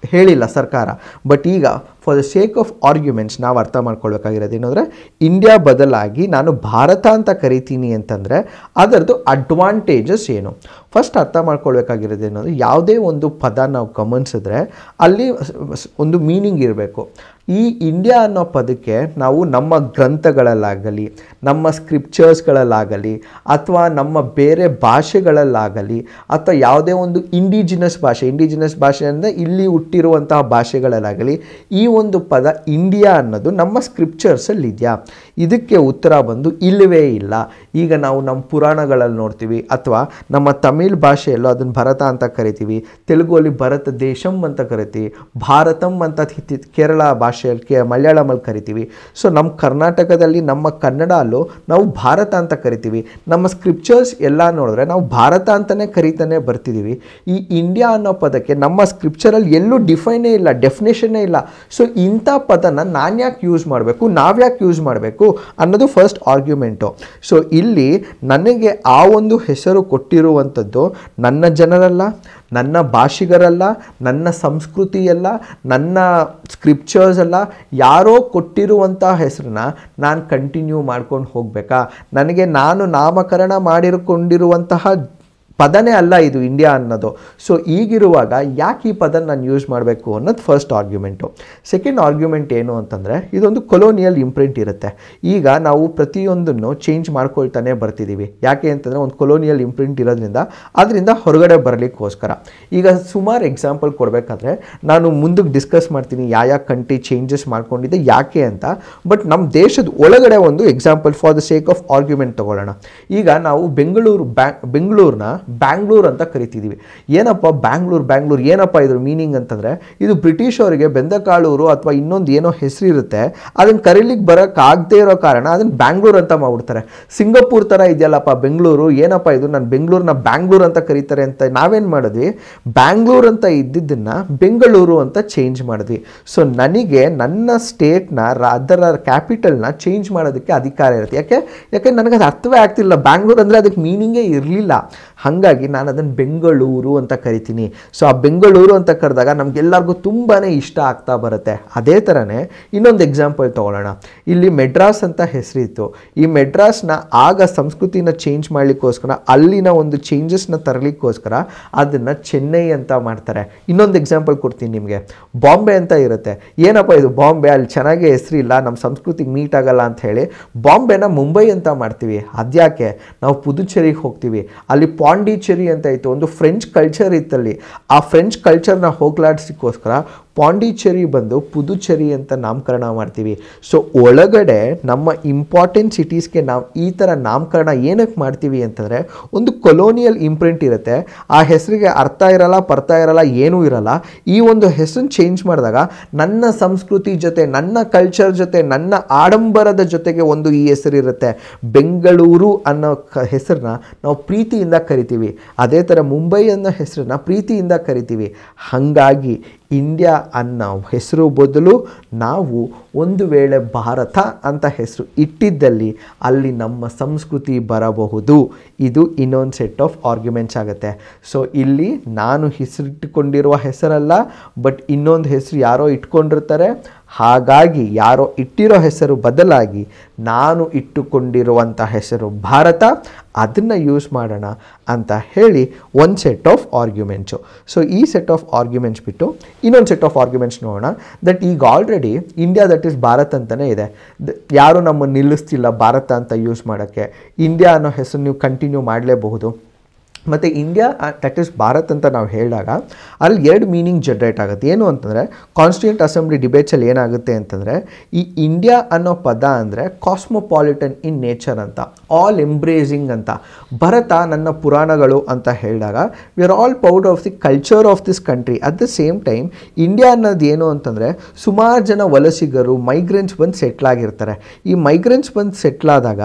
ಹೇಳಿಲ್ಲ ಸರ್ಕಾರ. ಬಟ್ ಈಗ for the sake of arguments ನಾವು ಅರ್ಥ ಮಾಡ್ಕೊಳ್ಬೇಕಾಗಿರೋದು ಏನಂದರೆ, ಇಂಡಿಯಾ ಬದಲಾಗಿ ನಾನು ಭಾರತ ಅಂತ ಕರಿತೀನಿ ಅಂತಂದರೆ ಅದರದ್ದು ಅಡ್ವಾಂಟೇಜಸ್ ಏನು? ಫಸ್ಟ್ ಅರ್ಥ ಮಾಡ್ಕೊಳ್ಬೇಕಾಗಿರೋದು ಏನಂದರೆ, ಯಾವುದೇ ಒಂದು ಪದ ನಾವು ಗಮನಿಸಿದ್ರೆ ಅಲ್ಲಿ ಒಂದು ಮೀನಿಂಗ್ ಇರಬೇಕು. ಈ ಇಂಡಿಯಾ ಅನ್ನೋ ಪದಕ್ಕೆ ನಾವು ನಮ್ಮ ಗ್ರಂಥಗಳಲ್ಲಾಗಲಿ, ನಮ್ಮ ಸ್ಕ್ರಿಪ್ಚರ್ಸ್ಗಳಲ್ಲಾಗಲಿ, ಅಥವಾ ನಮ್ಮ ಬೇರೆ ಭಾಷೆಗಳಲ್ಲಾಗಲಿ, ಅಥವಾ ಯಾವುದೇ ಒಂದು ಇಂಡಿಜಿನಸ್ ಭಾಷೆ ಅಂದರೆ ಇಲ್ಲಿ ಹುಟ್ಟಿರುವಂತಹ ಭಾಷೆಗಳಲ್ಲಾಗಲಿ ಈ ಒಂದು ಪದ ಇಂಡಿಯಾ ಅನ್ನೋದು ನಮ್ಮ ಸ್ಕ್ರಿಪ್ಚರ್ಸಲ್ಲಿ ಇದೆಯಾ? ಇದಕ್ಕೆ ಉತ್ತರ ಬಂದು ಇಲ್ಲವೇ ಇಲ್ಲ. ಈಗ ನಾವು ನಮ್ಮ ಪುರಾಣಗಳಲ್ಲಿ ನೋಡ್ತೀವಿ, ಅಥವಾ ನಮ್ಮ ತಮಿಳ್ ಭಾಷೆಯಲ್ಲೂ ಅದನ್ನು ಭರತ ಅಂತ ಕರಿತೀವಿ, ತೆಲುಗಲ್ಲಿ ಭರತ ದೇಶಂ ಅಂತ ಕರಿತೀವಿ, ಭಾರತಂ ಅಂತ ಕೇರಳ ಭಾಷೆಯಲ್ಲಿ ಮಲಯಾಳಮಲ್ಲಿ ಕರಿತೀವಿ. ಸೊ ನಮ್ಮ ಕರ್ನಾಟಕದಲ್ಲಿ ನಮ್ಮ ಕನ್ನಡಲ್ಲೂ ನಾವು ಭಾರತ ಅಂತ ಕರಿತೀವಿ. ನಮ್ಮ ಸ್ಕ್ರಿಪ್ಚರ್ಸ್ ಎಲ್ಲ ನೋಡಿದ್ರೆ ನಾವು ಭಾರತ ಅಂತಲೇ ಕರಿತಾನೆ ಬರ್ತಿದ್ದೀವಿ. ಈ ಇಂಡಿಯಾ ಅನ್ನೋ ಪದಕ್ಕೆ ನಮ್ಮ ಸ್ಕ್ರಿಪ್ಚರಲ್ಲಿ ಎಲ್ಲೂ ಡಿಫೈನೇ ಇಲ್ಲ, ಡೆಫಿನೇಷನ್ನೇ ಇಲ್ಲ. ಸೊ ಇಂಥ ಪದನ ನಾನು ಯಾಕೆ ಯೂಸ್ ಮಾಡಬೇಕು, ನಾವ್ಯಾಕೆ ಯೂಸ್ ಮಾಡಬೇಕು ಅನ್ನೋದು ಫಸ್ಟ್ ಆರ್ಗ್ಯುಮೆಂಟು. ಸೊ ಇಲ್ಲಿ ನನಗೆ ಆ ಒಂದು ಹೆಸರು ಕೊಟ್ಟಿರುವಂಥದ್ದು ನನ್ನ ಜನರಲ್ಲ, ನನ್ನ ಭಾಷಿಗರಲ್ಲ, ನನ್ನ ಸಂಸ್ಕೃತಿಯಲ್ಲ, ನನ್ನ ಸ್ಕ್ರಿಪ್ಚರ್ಸ್ ಅಲ್ಲ, ಯಾರೋ ಕೊಟ್ಟಿರುವಂಥ ಹೆಸರನ್ನ ನಾನು ಕಂಟಿನ್ಯೂ ಮಾಡ್ಕೊಂಡು ಹೋಗಬೇಕಾ? ನನಗೆ ನಾನು ನಾಮಕರಣ ಮಾಡಿಕೊಂಡಿರುವಂತಹ ಪದನೇ ಅಲ್ಲ ಇದು ಇಂಡಿಯಾ ಅನ್ನೋದು. ಸೊ ಈಗಿರುವಾಗ ಯಾಕೆ ಈ ಪದ ನಾನು ಯೂಸ್ ಮಾಡಬೇಕು ಅನ್ನೋದು ಫಸ್ಟ್ ಆರ್ಗ್ಯುಮೆಂಟು. ಸೆಕೆಂಡ್ ಆರ್ಗ್ಯುಮೆಂಟ್ ಏನು ಅಂತಂದರೆ, ಇದೊಂದು ಕೊಲೋನಿಯಲ್ ಇಂಪ್ರಿಂಟ್ ಇರುತ್ತೆ. ಈಗ ನಾವು ಪ್ರತಿಯೊಂದನ್ನು ಚೇಂಜ್ ಮಾಡ್ಕೊಳ್ತಾನೆ ಬರ್ತಿದ್ದೀವಿ. ಯಾಕೆ ಅಂತಂದರೆ ಒಂದು ಕೊಲೋನಿಯಲ್ ಇಂಪ್ರಿಂಟ್ ಇರೋದ್ರಿಂದ ಅದರಿಂದ ಹೊರಗಡೆ ಬರಲಿಕ್ಕೋಸ್ಕರ. ಈಗ ಸುಮಾರು ಎಕ್ಸಾಂಪಲ್ ಕೊಡಬೇಕಾದ್ರೆ ನಾನು ಮುಂದಕ್ಕೆ ಡಿಸ್ಕಸ್ ಮಾಡ್ತೀನಿ ಯಾವ ಕಂಟ್ರಿ ಚೇಂಜಸ್ ಮಾಡ್ಕೊಂಡಿದ್ದೆ ಯಾಕೆ ಅಂತ. ಬಟ್ ನಮ್ಮ ದೇಶದ ಒಳಗಡೆ ಒಂದು example for the sake of argument ತೊಗೊಳ್ಳೋಣ. ಈಗ ನಾವು ಬೆಂಗಳೂರನ್ನ ಬ್ಯಾಂಗ್ಳೂರ್ ಅಂತ ಕರಿತಿದ್ದೀವಿ. ಏನಪ್ಪ ಬ್ಯಾಂಗ್ಳೂರ್ ಏನಪ್ಪ ಇದ್ರ ಮೀನಿಂಗ್ ಅಂತಂದರೆ, ಇದು ಬ್ರಿಟಿಷ್ ಅವರಿಗೆ ಬೆಂದಕಾಳೂರು ಅಥವಾ ಇನ್ನೊಂದು ಏನೋ ಹೆಸರಿರುತ್ತೆ, ಅದನ್ನು ಕರೀಲಿಕ್ಕೆ ಬರೋಕ್ಕಾಗದೇ ಇರೋ ಕಾರಣ ಅದನ್ನು ಬ್ಯಾಂಗ್ಳೂರ್ ಅಂತ ಮಾಡ್ಬಿಡ್ತಾರೆ. ಸಿಂಗಪೂರ್ ಥರ ಇದೆಯಲ್ಲಪ್ಪ ಬೆಂಗಳೂರು, ಏನಪ್ಪ ಇದು ನಾನು ಬೆಂಗಳೂರನ್ನ ಬ್ಯಾಂಗ್ಳೂರ್ ಅಂತ ಕರೀತಾರೆ ಅಂತ ನಾವೇನು ಮಾಡಿದ್ವಿ, ಬ್ಯಾಂಗ್ಳೂರ್ ಅಂತ ಇದ್ದಿದ್ದನ್ನು ಬೆಂಗಳೂರು ಅಂತ ಚೇಂಜ್ ಮಾಡಿದ್ವಿ. ಸೊ ನನಗೆ ನನ್ನ ಸ್ಟೇಟ್ನ ಅದರ ಕ್ಯಾಪಿಟಲ್ನ ಚೇಂಜ್ ಮಾಡೋದಕ್ಕೆ ಅಧಿಕಾರ ಇರುತ್ತೆ. ಯಾಕೆ ನನಗೆ ಅದು ಅರ್ಥವೇ ಆಗ್ತಿಲ್ಲ. ಬ್ಯಾಂಗ್ಳೂರ್ ಅಂದರೆ ಅದಕ್ಕೆ ಮೀನಿಂಗೇ ಇರಲಿಲ್ಲ. ಹಾಗಾಗಿ ನಾನು ಅದನ್ನು ಬೆಂಗಳೂರು ಅಂತ ಕರಿತೀನಿ. ಸೊ ಆ ಬೆಂಗಳೂರು ಅಂತ ಕರೆದಾಗ ನಮಗೆಲ್ಲರಿಗೂ ತುಂಬಾ ಇಷ್ಟ ಆಗ್ತಾ ಬರುತ್ತೆ. ಅದೇ ಥರನೇ ಇನ್ನೊಂದು ಎಕ್ಸಾಂಪಲ್ ತೊಗೊಳ್ಳೋಣ. ಇಲ್ಲಿ ಮೆಡ್ರಾಸ್ ಅಂತ ಹೆಸರಿತ್ತು. ಈ ಮೆಡ್ರಾಸ್ನ ಆಗ ಸಂಸ್ಕೃತಿನ ಚೇಂಜ್ ಮಾಡಲಿಕ್ಕೋಸ್ಕರ, ಅಲ್ಲಿನ ಒಂದು ಚೇಂಜಸ್ನ ತರಲಿಕ್ಕೋಸ್ಕರ ಅದನ್ನು ಚೆನ್ನೈ ಅಂತ ಮಾಡ್ತಾರೆ. ಇನ್ನೊಂದು ಎಕ್ಸಾಂಪಲ್ ಕೊಡ್ತೀನಿ ನಿಮಗೆ. ಬಾಂಬೆ ಅಂತ ಇರುತ್ತೆ. ಏನಪ್ಪ ಇದು ಬಾಂಬೆ, ಅಲ್ಲಿ ಚೆನ್ನಾಗಿ ಹೆಸರಿಲ್ಲ, ನಮ್ಮ ಸಂಸ್ಕೃತಿಗೆ ಮೀಟ್ ಆಗಲ್ಲ ಅಂತ ಹೇಳಿ ಬಾಂಬೆನ ಮುಂಬೈ ಅಂತ ಮಾಡ್ತೀವಿ. ಅದ್ಯಾಕೆ? ನಾವು ಪುದುಚೇರಿಗೆ ಹೋಗ್ತೀವಿ, ಅಲ್ಲಿ ಪಾಂಡಿಚೇರಿ ಅಂತ ಇತ್ತು, ಒಂದು ಫ್ರೆಂಚ್ ಕಲ್ಚರ್ ಇತ್ತಲ್ಲಿ. ಆ ಫ್ರೆಂಚ್ ಕಲ್ಚರ್ನ ಹೋಗ್ಲಾಡಿಸೋಕ್ಕೋಸ್ಕರ ಪಾಂಡಿಚೇರಿ ಬಂದು ಪುದುಚೇರಿ ಅಂತ ನಾಮಕರಣ ಮಾಡ್ತೀವಿ. ಸೊ ಒಳಗಡೆ ನಮ್ಮ ಇಂಪಾರ್ಟೆಂಟ್ ಸಿಟೀಸ್ಗೆ ನಾವು ಈ ಥರ ನಾಮಕರಣ ಏನಕ್ಕೆ ಮಾಡ್ತೀವಿ ಅಂತಂದರೆ, ಒಂದು ಕೊಲೋನಿಯಲ್ ಇಂಪ್ರಿಂಟ್ ಇರುತ್ತೆ. ಆ ಹೆಸರಿಗೆ ಅರ್ಥ ಇರಲ್ಲ, ಪರ್ಥ ಇರಲ್ಲ, ಏನೂ ಇರಲ್ಲ. ಈ ಒಂದು ಹೆಸರನ್ನು ಚೇಂಜ್ ಮಾಡಿದಾಗ ನನ್ನ ಸಂಸ್ಕೃತಿ ಜೊತೆ, ನನ್ನ ಕಲ್ಚರ್ ಜೊತೆ, ನನ್ನ ಆಡಂಬರದ ಜೊತೆಗೆ ಒಂದು ಈ ಹೆಸರಿರುತ್ತೆ. ಬೆಂಗಳೂರು ಅನ್ನೋ ಹೆಸರನ್ನ ನಾವು ಪ್ರೀತಿಯಿಂದ ಕರಿತೀವಿ. ಅದೇ ಥರ ಮುಂಬೈ ಅನ್ನೋ ಹೆಸರನ್ನ ಪ್ರೀತಿಯಿಂದ ಕರಿತೀವಿ. ಹಾಗಾಗಿ ಇಂಡಿಯಾ ಅನ್ನೋ ಹೆಸರು ಬದಲು ನಾವು ಒಂದು ವೇಳೆ ಭಾರತ ಅಂತ ಹೆಸರು ಇಟ್ಟಿದ್ದಲ್ಲಿ ಅಲ್ಲಿ ನಮ್ಮ ಸಂಸ್ಕೃತಿ ಬರಬಹುದು. ಇದು ಇನ್ನೊಂದು ಸೆಟ್ ಆಫ್ ಆರ್ಗ್ಯುಮೆಂಟ್ಸ್ ಆಗುತ್ತೆ. ಸೊ ಇಲ್ಲಿ ನಾನು ಹೆಸರಿಟ್ಟುಕೊಂಡಿರುವ ಹೆಸರಲ್ಲ, ಬಟ್ ಇನ್ನೊಂದು ಹೆಸರು ಯಾರೋ ಇಟ್ಕೊಂಡಿರ್ತಾರೆ. ಹಾಗಾಗಿ ಯಾರೋ ಇಟ್ಟಿರೋ ಹೆಸರು ಬದಲಾಗಿ ನಾನು ಇಟ್ಟುಕೊಂಡಿರುವಂಥ ಹೆಸರು ಭಾರತ, ಅದನ್ನು ಯೂಸ್ ಮಾಡೋಣ ಅಂತ ಹೇಳಿ ಒಂದು ಸೆಟ್ ಆಫ್ ಆರ್ಗ್ಯುಮೆಂಟ್ಸು. ಸೊ ಈ ಸೆಟ್ ಆಫ್ ಆರ್ಗ್ಯುಮೆಂಟ್ಸ್ ಬಿಟ್ಟು ಇನ್ನೊಂದು ಸೆಟ್ ಆಫ್ ಆರ್ಗ್ಯುಮೆಂಟ್ಸ್ ನೋಡೋಣ. ದಟ್ ಈಗ already India that is Bharat ಅಂತಲೇ ಇದೆ. ಯಾರೂ ನಮ್ಮನ್ನು ನಿಲ್ಲಿಸ್ತಿಲ್ಲ ಭಾರತ ಅಂತ ಯೂಸ್ ಮಾಡೋಕ್ಕೆ. ಇಂಡಿಯಾ ಅನ್ನೋ ಹೆಸರು ನೀವು ಕಂಟಿನ್ಯೂ ಮಾಡಲೇಬಹುದು. ಮತ್ತು ಇಂಡಿಯಾ ದಟ್ ಈಸ್ ಭಾರತ್ ಅಂತ ನಾವು ಹೇಳಿದಾಗ ಅಲ್ಲಿ ಎರಡು ಮೀನಿಂಗ್ ಜನ್ರೇಟ್ ಆಗುತ್ತೆ. ಏನು ಅಂತಂದರೆ, ಕಾನ್ಸ್ಟಿಟ್ಯೂಂಟ್ ಅಸೆಂಬ್ಲಿ ಡಿಬೇಟ್ಸಲ್ಲಿ ಏನಾಗುತ್ತೆ ಅಂತಂದರೆ, ಈ ಇಂಡಿಯಾ ಅನ್ನೋ ಪದ ಅಂದರೆ ಕಾಸ್ಮೋಪಾಲಿಟನ್ ಇನ್ ನೇಚರ್ ಅಂತ, ಆಲ್ ಎಂಬ್ರೇಸಿಂಗ್ ಅಂತ. ಭಾರತ ನನ್ನ ಪುರಾಣಗಳು ಅಂತ ಹೇಳಿದಾಗ we are all proud of the culture of this country. At the same time India ಅನ್ನೋದು ಏನು ಅಂತಂದರೆ, ಸುಮಾರು ಜನ ವಲಸಿಗರು ಮೈಗ್ರೆಂಟ್ಸ್ ಬಂದು ಸೆಟ್ಲಾಗಿರ್ತಾರೆ. ಈ ಮೈಗ್ರೆಂಟ್ಸ್ ಬಂದು ಸೆಟ್ಲಾದಾಗ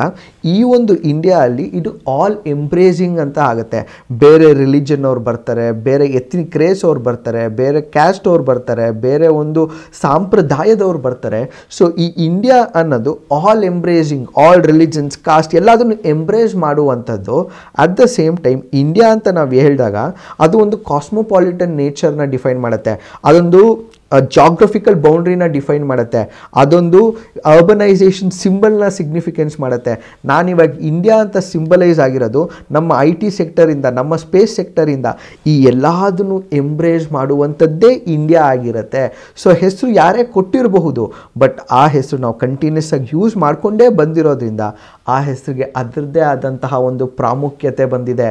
ಈ ಒಂದು ಇಂಡಿಯಾ ಅಲ್ಲಿ ಇದು ಆಲ್ ಎಂಬ್ರೇಸಿಂಗ್ ಅಂತ ಆಗುತ್ತೆ. ಬೇರೆ ರಿಲಿಜನ್ ಅವ್ರು ಬರ್ತಾರೆ, ಬೇರೆ ಎಥ್ನಿಕ್ ರೇಸ್ ಅವ್ರು ಬರ್ತಾರೆ, ಬೇರೆ ಕ್ಯಾಸ್ಟ್ ಅವ್ರು ಬರ್ತಾರೆ, ಬೇರೆ ಒಂದು ಸಂಪ್ರದಾಯದವ್ರು ಬರ್ತಾರೆ. ಸೊ ಈ ಇಂಡಿಯಾ ಅನ್ನೋದು all embracing, all religions, cost ಎಲ್ಲದನ್ನು ಎಂಬ್ರೇಸ್ ಮಾಡುವಂಥದ್ದು. At the same time India ಅಂತ ನಾವು ಹೇಳಿದಾಗ ಅದು ಒಂದು ಕಾಸ್ಮೋಪಾಲಿಟನ್ ನೇಚರ್ನ ಡಿಫೈನ್ ಮಾಡುತ್ತೆ. ಅದೊಂದು ಜಾಗ್ರಫಿಕಲ್ ಬೌಂಡ್ರಿನ ಡಿಫೈನ್ ಮಾಡುತ್ತೆ. ಅದೊಂದು ಅರ್ಬನೈಸೇಷನ್ ಸಿಂಬಲ್ನ ಸಿಗ್ನಿಫಿಕೆನ್ಸ್ ಮಾಡುತ್ತೆ. ನಾನಿವಾಗ ಇಂಡಿಯಾ ಅಂತ ಸಿಂಬಲೈಸ್ ಆಗಿರೋದು ನಮ್ಮ IT ಸೆಕ್ಟರಿಂದ, ನಮ್ಮ ಸ್ಪೇಸ್ ಸೆಕ್ಟರಿಂದ, ಈ ಎಲ್ಲದನ್ನು ಎಂಬ್ರೇಸ್ ಮಾಡುವಂಥದ್ದೇ ಇಂಡಿಯಾ ಆಗಿರುತ್ತೆ. ಸೊ ಹೆಸರು ಯಾರೇ ಕೊಟ್ಟಿರಬಹುದು, ಬಟ್ ಆ ಹೆಸರು ನಾವು ಕಂಟಿನ್ಯೂಸ್ ಆಗಿ ಯೂಸ್ ಮಾಡಿಕೊಂಡೇ ಬಂದಿರೋದ್ರಿಂದ ಆ ಹೆಸರಿಗೆ ಅದರದ್ದೇ ಆದಂತಹ ಒಂದು ಪ್ರಾಮುಖ್ಯತೆ ಬಂದಿದೆ.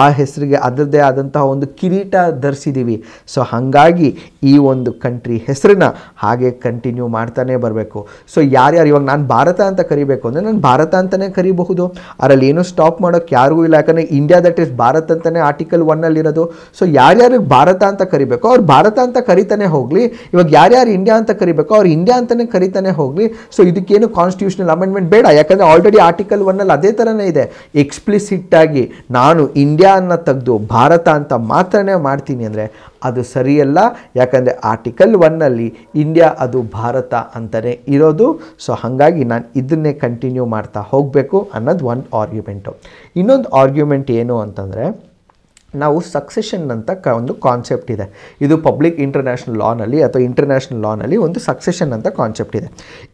ಆ ಹೆಸರಿಗೆ ಅದರದ್ದೇ ಆದಂತಹ ಒಂದು ಕಿರೀಟ ಧರಿಸಿದ್ದೀವಿ. ಸೊ ಹಾಗಾಗಿ ಈ ಒಂದು ಕಂಟ್ರಿ ಹೆಸರನ್ನ ಹಾಗೆ ಕಂಟಿನ್ಯೂ ಮಾಡ್ತಾನೆ ಬರಬೇಕು. ಸೊ ಯಾರ್ಯಾರು ಇವಾಗ ನಾನು ಭಾರತ ಅಂತ ಕರಿಬೇಕು ಅಂದರೆ ನಾನು ಭಾರತ ಅಂತಲೇ ಕರಿಬಹುದು. ಅದರಲ್ಲಿ ಏನೂ ಸ್ಟಾಪ್ ಮಾಡೋಕ್ಕೆ ಯಾರಿಗೂ ಇಲ್ಲ. ಯಾಕಂದರೆ ಇಂಡಿಯಾ ದಟ್ ಈಸ್ ಭಾರತ್ ಅಂತಲೇ ಆರ್ಟಿಕಲ್ 1 ಇರೋದು. ಸೊ ಯಾರ್ಯಾರಿಗೆ ಭಾರತ ಅಂತ ಕರಿಬೇಕು ಅವ್ರು ಭಾರತ ಅಂತ ಕರಿತಾನೆ ಹೋಗಲಿ. ಇವಾಗ ಯಾರ್ಯಾರು ಇಂಡಿಯಾ ಅಂತ ಕರಿಬೇಕು ಅವ್ರು ಇಂಡಿಯಾ ಅಂತಲೇ ಕರಿತಾನೆ ಹೋಗಲಿ. ಸೊ ಇದಕ್ಕೇನು ಕಾನ್ಸ್ಟಿಟ್ಯೂಷನಲ್ ಅಮೆಂಡ್ಮೆಂಟ್ ಬೇಡ. ಯಾಕಂದರೆ ಆಲ್ರೆಡಿ ಆರ್ಟಿಕಲ್ 1 ಅದೇ ಥರನೇ ಇದೆ. ಎಕ್ಸ್ಪ್ಲಿಸಿಟ್ ಆಗಿ ನಾನು ಇಂಡಿಯಾ ಅನ್ನು ತೆಗೆದು ಭಾರತ ಅಂತ ಮಾತ್ರನೇ ಮಾಡ್ತೀನಿ ಅಂದರೆ ಅದು ಸರಿಯಲ್ಲ. ಯಾಕಂದರೆ ಆರ್ಟಿಕಲ್ 1 ಇಂಡಿಯಾ ಅದು ಭಾರತ ಅಂತಲೇ ಇರೋದು. ಸೊ ಹಾಗಾಗಿ ನಾನು ಇದನ್ನೇ ಕಂಟಿನ್ಯೂ ಮಾಡ್ತಾ ಹೋಗಬೇಕು ಅನ್ನೋದು ಒಂದು ಆರ್ಗ್ಯುಮೆಂಟು. ಇನ್ನೊಂದು ಆರ್ಗ್ಯುಮೆಂಟ್ ಏನು ಅಂತಂದರೆ, ನಾವು ಸಕ್ಸೆಷನ್ ಅಂತ ಒಂದು ಕಾನ್ಸೆಪ್ಟ್ ಇದೆ. ಇದು ಪಬ್ಲಿಕ್ ಇಂಟರ್ನ್ಯಾಷನಲ್ ಲಾನಲ್ಲಿ ಅಥವಾ ಇಂಟರ್ನ್ಯಾಷನಲ್ ಲಾನಲ್ಲಿ ಒಂದು ಸಕ್ಸೆಷನ್ ಅಂತ ಕಾನ್ಸೆಪ್ಟ್ ಇದೆ.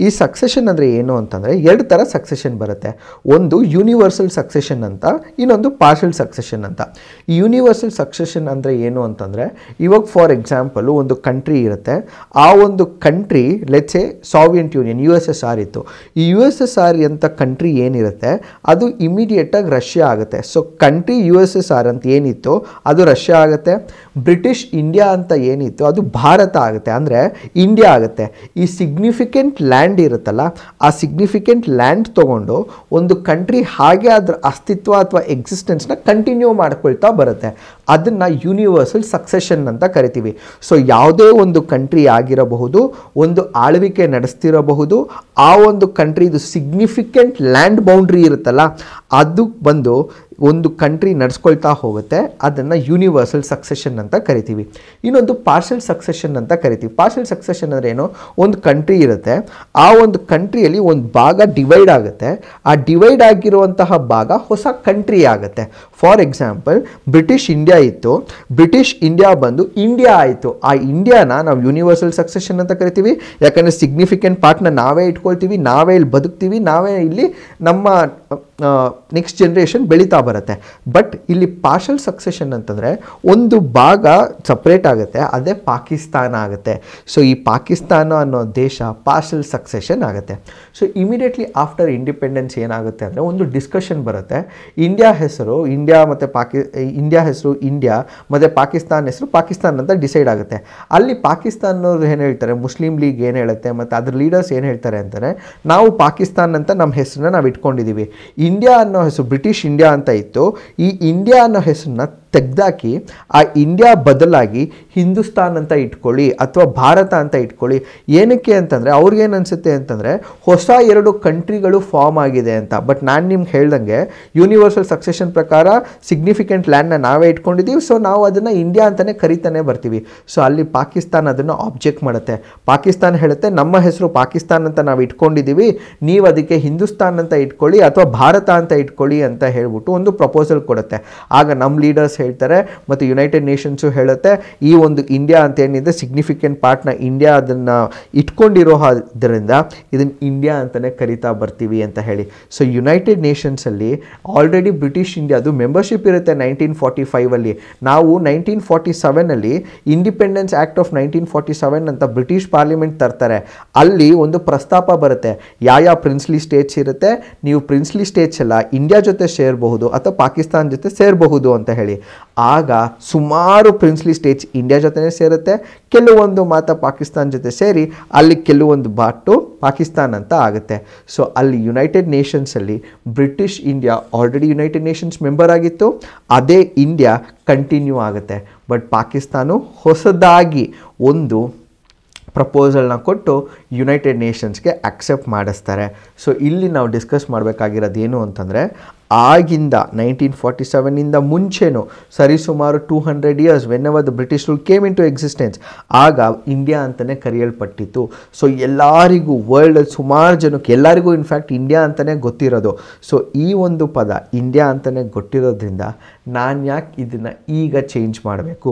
ಈ ಸಕ್ಸೆಷನ್ ಅಂದರೆ ಏನು ಅಂತಂದರೆ, ಎರಡು ಥರ ಸಕ್ಸೆಷನ್ ಬರುತ್ತೆ. ಒಂದು ಯೂನಿವರ್ಸಲ್ ಸಕ್ಸೆಷನ್ ಅಂತ, ಇನ್ನೊಂದು ಪಾರ್ಷಲ್ ಸಕ್ಸೆಷನ್ ಅಂತ. ಈ ಯೂನಿವರ್ಸಲ್ ಸಕ್ಸೆಷನ್ ಅಂದರೆ ಏನು ಅಂತಂದರೆ, ಇವಾಗ ಫಾರ್ ಎಕ್ಸಾಂಪಲು ಒಂದು ಕಂಟ್ರಿ ಇರುತ್ತೆ. ಆ ಒಂದು country let's say Soviet union USSR ಇತ್ತು. ಈ USSR ಅಂತ ಕಂಟ್ರಿ ಏನಿರುತ್ತೆ ಅದು ಇಮಿಡಿಯೇಟಾಗಿ ರಷ್ಯಾ ಆಗುತ್ತೆ. ಸೊ ಕಂಟ್ರಿ USSR ಅಂತ ಏನಿತ್ತು ಅದು ರಷ್ಯಾ ಆಗುತ್ತೆ. ಬ್ರಿಟಿಷ್ ಇಂಡಿಯಾ ಅಂತ ಏನಿತ್ತು ಅದು ಭಾರತ ಆಗುತ್ತೆ, ಅಂದರೆ ಇಂಡಿಯಾ ಆಗುತ್ತೆ. ಈ ಸಿಗ್ನಿಫಿಕೆಂಟ್ ಲ್ಯಾಂಡ್ ಇರುತ್ತಲ್ಲ, ಆ ಸಿಗ್ನಿಫಿಕೆಂಟ್ ಲ್ಯಾಂಡ್ ತೊಗೊಂಡು ಒಂದು ಕಂಟ್ರಿ ಹಾಗೆ ಅದರ ಅಸ್ತಿತ್ವ ಅಥವಾ ಎಕ್ಸಿಸ್ಟೆನ್ಸ್ನ ಕಂಟಿನ್ಯೂ ಮಾಡ್ಕೊಳ್ತಾ ಬರುತ್ತೆ. ಅದನ್ನು ಯೂನಿವರ್ಸಲ್ ಸಕ್ಸೆಷನ್ ಅಂತ ಕರಿತೀವಿ. ಸೊ ಯಾವುದೇ ಒಂದು ಕಂಟ್ರಿ ಆಗಿರಬಹುದು, ಒಂದು ಆಳ್ವಿಕೆ ನಡೆಸ್ತಿರಬಹುದು, ಆ ಒಂದು ಕಂಟ್ರಿದು ಸಿಗ್ನಿಫಿಕೆಂಟ್ ಲ್ಯಾಂಡ್ ಬೌಂಡ್ರಿ ಇರುತ್ತಲ್ಲ ಅದು ಬಂದು ಒಂದು ಕಂಟ್ರಿ ನಡೆಸ್ಕೊಳ್ತಾ ಹೋಗುತ್ತೆ. ಅದನ್ನು ಯೂನಿವರ್ಸಲ್ ಸಕ್ಸೆಷನ್ ಅಂತ ಕರಿತೀವಿ. ಇನ್ನೊಂದು ಪಾರ್ಷಲ್ ಸಕ್ಸೆಷನ್ ಅಂತ ಕರಿತೀವಿ. ಪಾರ್ಷಲ್ ಸಕ್ಸೆಷನ್ ಅಂದರೆ ಏನು, ಒಂದು ಕಂಟ್ರಿ ಇರುತ್ತೆ, ಆ ಒಂದು ಕಂಟ್ರಿಯಲ್ಲಿ ಒಂದು ಭಾಗ ಡಿವೈಡ್ ಆಗುತ್ತೆ, ಆ ಡಿವೈಡ್ ಆಗಿರುವಂತಹ ಭಾಗ ಹೊಸ ಕಂಟ್ರಿ ಆಗುತ್ತೆ. ಫಾರ್ ಎಕ್ಸಾಂಪಲ್ ಬ್ರಿಟಿಷ್ ಇಂಡಿಯಾ ಇತ್ತು, ಬ್ರಿಟಿಷ್ ಇಂಡಿಯಾ ಬಂದು ಇಂಡಿಯಾ ಆಯಿತು. ಆ ಇಂಡಿಯಾನ ನಾವು ಯೂನಿವರ್ಸಲ್ ಸಕ್ಸೆಷನ್ ಅಂತ ಕರಿತೀವಿ, ಯಾಕಂದರೆ ಸಿಗ್ನಿಫಿಕೆಂಟ್ ಪಾರ್ಟ್ನ ನಾವೇ ಇಟ್ಕೊಳ್ತೀವಿ, ನಾವೇ ಇಲ್ಲಿ ಬದುಕ್ತೀವಿ, ನಾವೇ ಇಲ್ಲಿ ನಮ್ಮ ನೆಕ್ಸ್ಟ್ ಜನ್ರೇಷನ್ ಬೆಳೀತಾ ಬರುತ್ತೆ. ಬಟ್ ಇಲ್ಲಿ ಪಾರ್ಷಲ್ ಸಕ್ಸೆಷನ್ ಅಂತಂದರೆ ಒಂದು ಭಾಗ ಸಪ್ರೇಟ್ ಆಗುತ್ತೆ, ಅದೇ ಪಾಕಿಸ್ತಾನ ಆಗುತ್ತೆ. ಸೊ ಈ ಪಾಕಿಸ್ತಾನ ಅನ್ನೋ ದೇಶ ಪಾರ್ಷಲ್ ಸಕ್ಸೆಷನ್ ಆಗುತ್ತೆ. ಸೊ ಇಮಿಡಿಯೇಟ್ಲಿ ಆಫ್ಟರ್ ಇಂಡಿಪೆಂಡೆನ್ಸ್ ಏನಾಗುತ್ತೆ ಅಂದರೆ ಒಂದು ಡಿಸ್ಕಷನ್ ಬರುತ್ತೆ. ಇಂಡಿಯಾ ಹೆಸರು ಇಂಡಿಯಾ ಮತ್ತು ಪಾಕಿಸ್ತಾನ ಹೆಸರು ಪಾಕಿಸ್ತಾನ ಅಂತ ಡಿಸೈಡ್ ಆಗುತ್ತೆ. ಅಲ್ಲಿ ಪಾಕಿಸ್ತಾನವ್ರು ಏನು ಹೇಳ್ತಾರೆ, ಮುಸ್ಲಿಂ ಲೀಗ್ ಏನು ಹೇಳುತ್ತೆ ಮತ್ತು ಅದ್ರ ಲೀಡರ್ಸ್ ಏನು ಹೇಳ್ತಾರೆ ಅಂತಾರೆ, ನಾವು ಪಾಕಿಸ್ತಾನ ಅಂತ ನಮ್ಮ ಹೆಸರನ್ನ ನಾವು ಇಟ್ಕೊಂಡಿದ್ದೀವಿ. ಇಂಡಿಯಾ ಅನ್ನೋ ಹೆಸರು ಬ್ರಿಟಿಷ್ ಇಂಡಿಯಾ ಅಂತ ಇತ್ತು, ಈ ಇಂಡಿಯಾ ಅನ್ನೋ ಹೆಸರನ್ನ ತೆಗೆದಾಕಿ ಆ ಇಂಡಿಯಾ ಬದಲಾಗಿ ಹಿಂದೂಸ್ತಾನ್ ಅಂತ ಇಟ್ಕೊಳ್ಳಿ ಅಥವಾ ಭಾರತ ಅಂತ ಇಟ್ಕೊಳ್ಳಿ. ಏನಕ್ಕೆ ಅಂತಂದರೆ ಅವ್ರಿಗೇನು ಅನಿಸುತ್ತೆ ಅಂತಂದರೆ ಹೊಸ ಎರಡು ಕಂಟ್ರಿಗಳು ಫಾರ್ಮ್ ಆಗಿದೆ ಅಂತ. ಬಟ್ ನಾನು ನಿಮ್ಗೆ ಹೇಳ್ದಂಗೆ ಯೂನಿವರ್ಸಲ್ ಸಕ್ಸೆಷನ್ ಪ್ರಕಾರ ಸಿಗ್ನಿಫಿಕೆಂಟ್ ಲ್ಯಾಂಡ್ನ ನಾವೇ ಇಟ್ಕೊಂಡಿದ್ದೀವಿ, ಸೊ ನಾವು ಅದನ್ನು ಇಂಡಿಯಾ ಅಂತಲೇ ಕರಿತಾನೆ ಬರ್ತೀವಿ. ಸೊ ಅಲ್ಲಿ ಪಾಕಿಸ್ತಾನ ಅದನ್ನು ಆಬ್ಜೆಕ್ಟ್ ಮಾಡುತ್ತೆ. ಪಾಕಿಸ್ತಾನ ಹೇಳುತ್ತೆ ನಮ್ಮ ಹೆಸರು ಪಾಕಿಸ್ತಾನ್ ಅಂತ ನಾವು ಇಟ್ಕೊಂಡಿದ್ದೀವಿ, ನೀವು ಅದಕ್ಕೆ ಹಿಂದೂಸ್ತಾನ್ ಅಂತ ಇಟ್ಕೊಳ್ಳಿ ಅಥವಾ ಭಾರತ ಅಂತ ಇಟ್ಕೊಳ್ಳಿ ಅಂತ ಹೇಳ್ಬಿಟ್ಟು ಒಂದು ಪ್ರಪೋಸಲ್ ಕೊಡುತ್ತೆ. ಆಗ ನಮ್ಮ ಲೀಡರ್ಸ್ ಹೇಳ್ತಾರೆ ಮತ್ತು ಯುನೈಟೆಡ್ ನೇಷನ್ಸು ಹೇಳುತ್ತೆ, ಈ ಒಂದು ಇಂಡಿಯಾ ಅಂತ ಏನಿದೆ ಸಿಗ್ನಿಫಿಕೆಂಟ್ ಪಾರ್ಟ್ನ ಇಂಡಿಯಾ ಅದನ್ನು ಇಟ್ಕೊಂಡಿರೋದ್ರಿಂದ ಇದನ್ನು ಇಂಡಿಯಾ ಅಂತಲೇ ಕರಿತಾ ಬರ್ತೀವಿ ಅಂತ ಹೇಳಿ. ಸೊ ಯುನೈಟೆಡ್ ನೇಷನ್ಸಲ್ಲಿ ಆಲ್ರೆಡಿ ಬ್ರಿಟಿಷ್ ಇಂಡಿಯಾದು ಮೆಂಬರ್ಶಿಪ್ ಇರುತ್ತೆ 1945. ನಾವು 1947 ಇಂಡಿಪೆಂಡೆನ್ಸ್ ಆ್ಯಕ್ಟ್ ಆಫ್ 1947 ಅಂತ ಬ್ರಿಟಿಷ್ ಪಾರ್ಲಿಮೆಂಟ್ ತರ್ತಾರೆ. ಅಲ್ಲಿ ಒಂದು ಪ್ರಸ್ತಾಪ ಬರುತ್ತೆ, ಯಾವ ಪ್ರಿನ್ಸ್ಲಿ ಸ್ಟೇಟ್ಸ್ ಇರುತ್ತೆ, ನೀವು ಪ್ರಿನ್ಸ್ಲಿ ಸ್ಟೇಟ್ಸ್ ಎಲ್ಲ ಇಂಡಿಯಾ ಜೊತೆ ಸೇರಬಹುದು ಅಥವಾ ಪಾಕಿಸ್ತಾನ ಜೊತೆ ಸೇರಬಹುದು ಅಂತ ಹೇಳಿ. ಆಗ ಸುಮಾರು ಪ್ರಿನ್ಸ್ಲಿ ಸ್ಟೇಟ್ಸ್ ಇಂಡಿಯಾ ಜೊತೆನೇ ಸೇರುತ್ತೆ, ಕೆಲವೊಂದು ಮಾತ್ರ ಪಾಕಿಸ್ತಾನ ಜೊತೆ ಸೇರಿ ಅಲ್ಲಿ ಕೆಲವೊಂದು ಬಾಟು ಪಾಕಿಸ್ತಾನ್ ಅಂತ ಆಗುತ್ತೆ. ಸೊ ಅಲ್ಲಿ ಯುನೈಟೆಡ್ ನೇಷನ್ಸಲ್ಲಿ British India already united nations member ಆಗಿತ್ತು, ಅದೇ ಇಂಡಿಯಾ ಕಂಟಿನ್ಯೂ ಆಗುತ್ತೆ. ಬಟ್ ಪಾಕಿಸ್ತಾನ ಹೊಸದಾಗಿ ಒಂದು ಪ್ರಪೋಸಲ್ನ ಕೊಟ್ಟು ಯುನೈಟೆಡ್ ನೇಷನ್ಸ್ಗೆ ಅಕ್ಸೆಪ್ಟ್ ಮಾಡಿಸ್ತಾರೆ. ಸೊ ಇಲ್ಲಿ ನಾವು ಡಿಸ್ಕಸ್ ಮಾಡಬೇಕಾಗಿರೋದು ಏನು ಅಂತಂದರೆ, ಆಗಿಂದ 1947 ಮುಂಚೆನೂ ಸರಿಸುಮಾರು 200 years whenever the British rule came in to existence, ಆಗ ಇಂಡಿಯಾ ಅಂತಲೇ ಕರೆಯಲ್ಪಟ್ಟಿತ್ತು. ಸೊ ಎಲ್ಲರಿಗೂ ವರ್ಲ್ಡಲ್ಲಿ ಸುಮಾರು ಜನಕ್ಕೆ ಎಲ್ಲರಿಗೂ ಇನ್ಫ್ಯಾಕ್ಟ್ ಇಂಡಿಯಾ ಅಂತಲೇ ಗೊತ್ತಿರೋದು. ಸೊ ಈ ಒಂದು ಪದ ಇಂಡಿಯಾ ಅಂತಲೇ ಗೊತ್ತಿರೋದ್ರಿಂದ ನಾನು ಯಾಕೆ ಇದನ್ನು ಈಗ ಚೇಂಜ್ ಮಾಡಬೇಕು,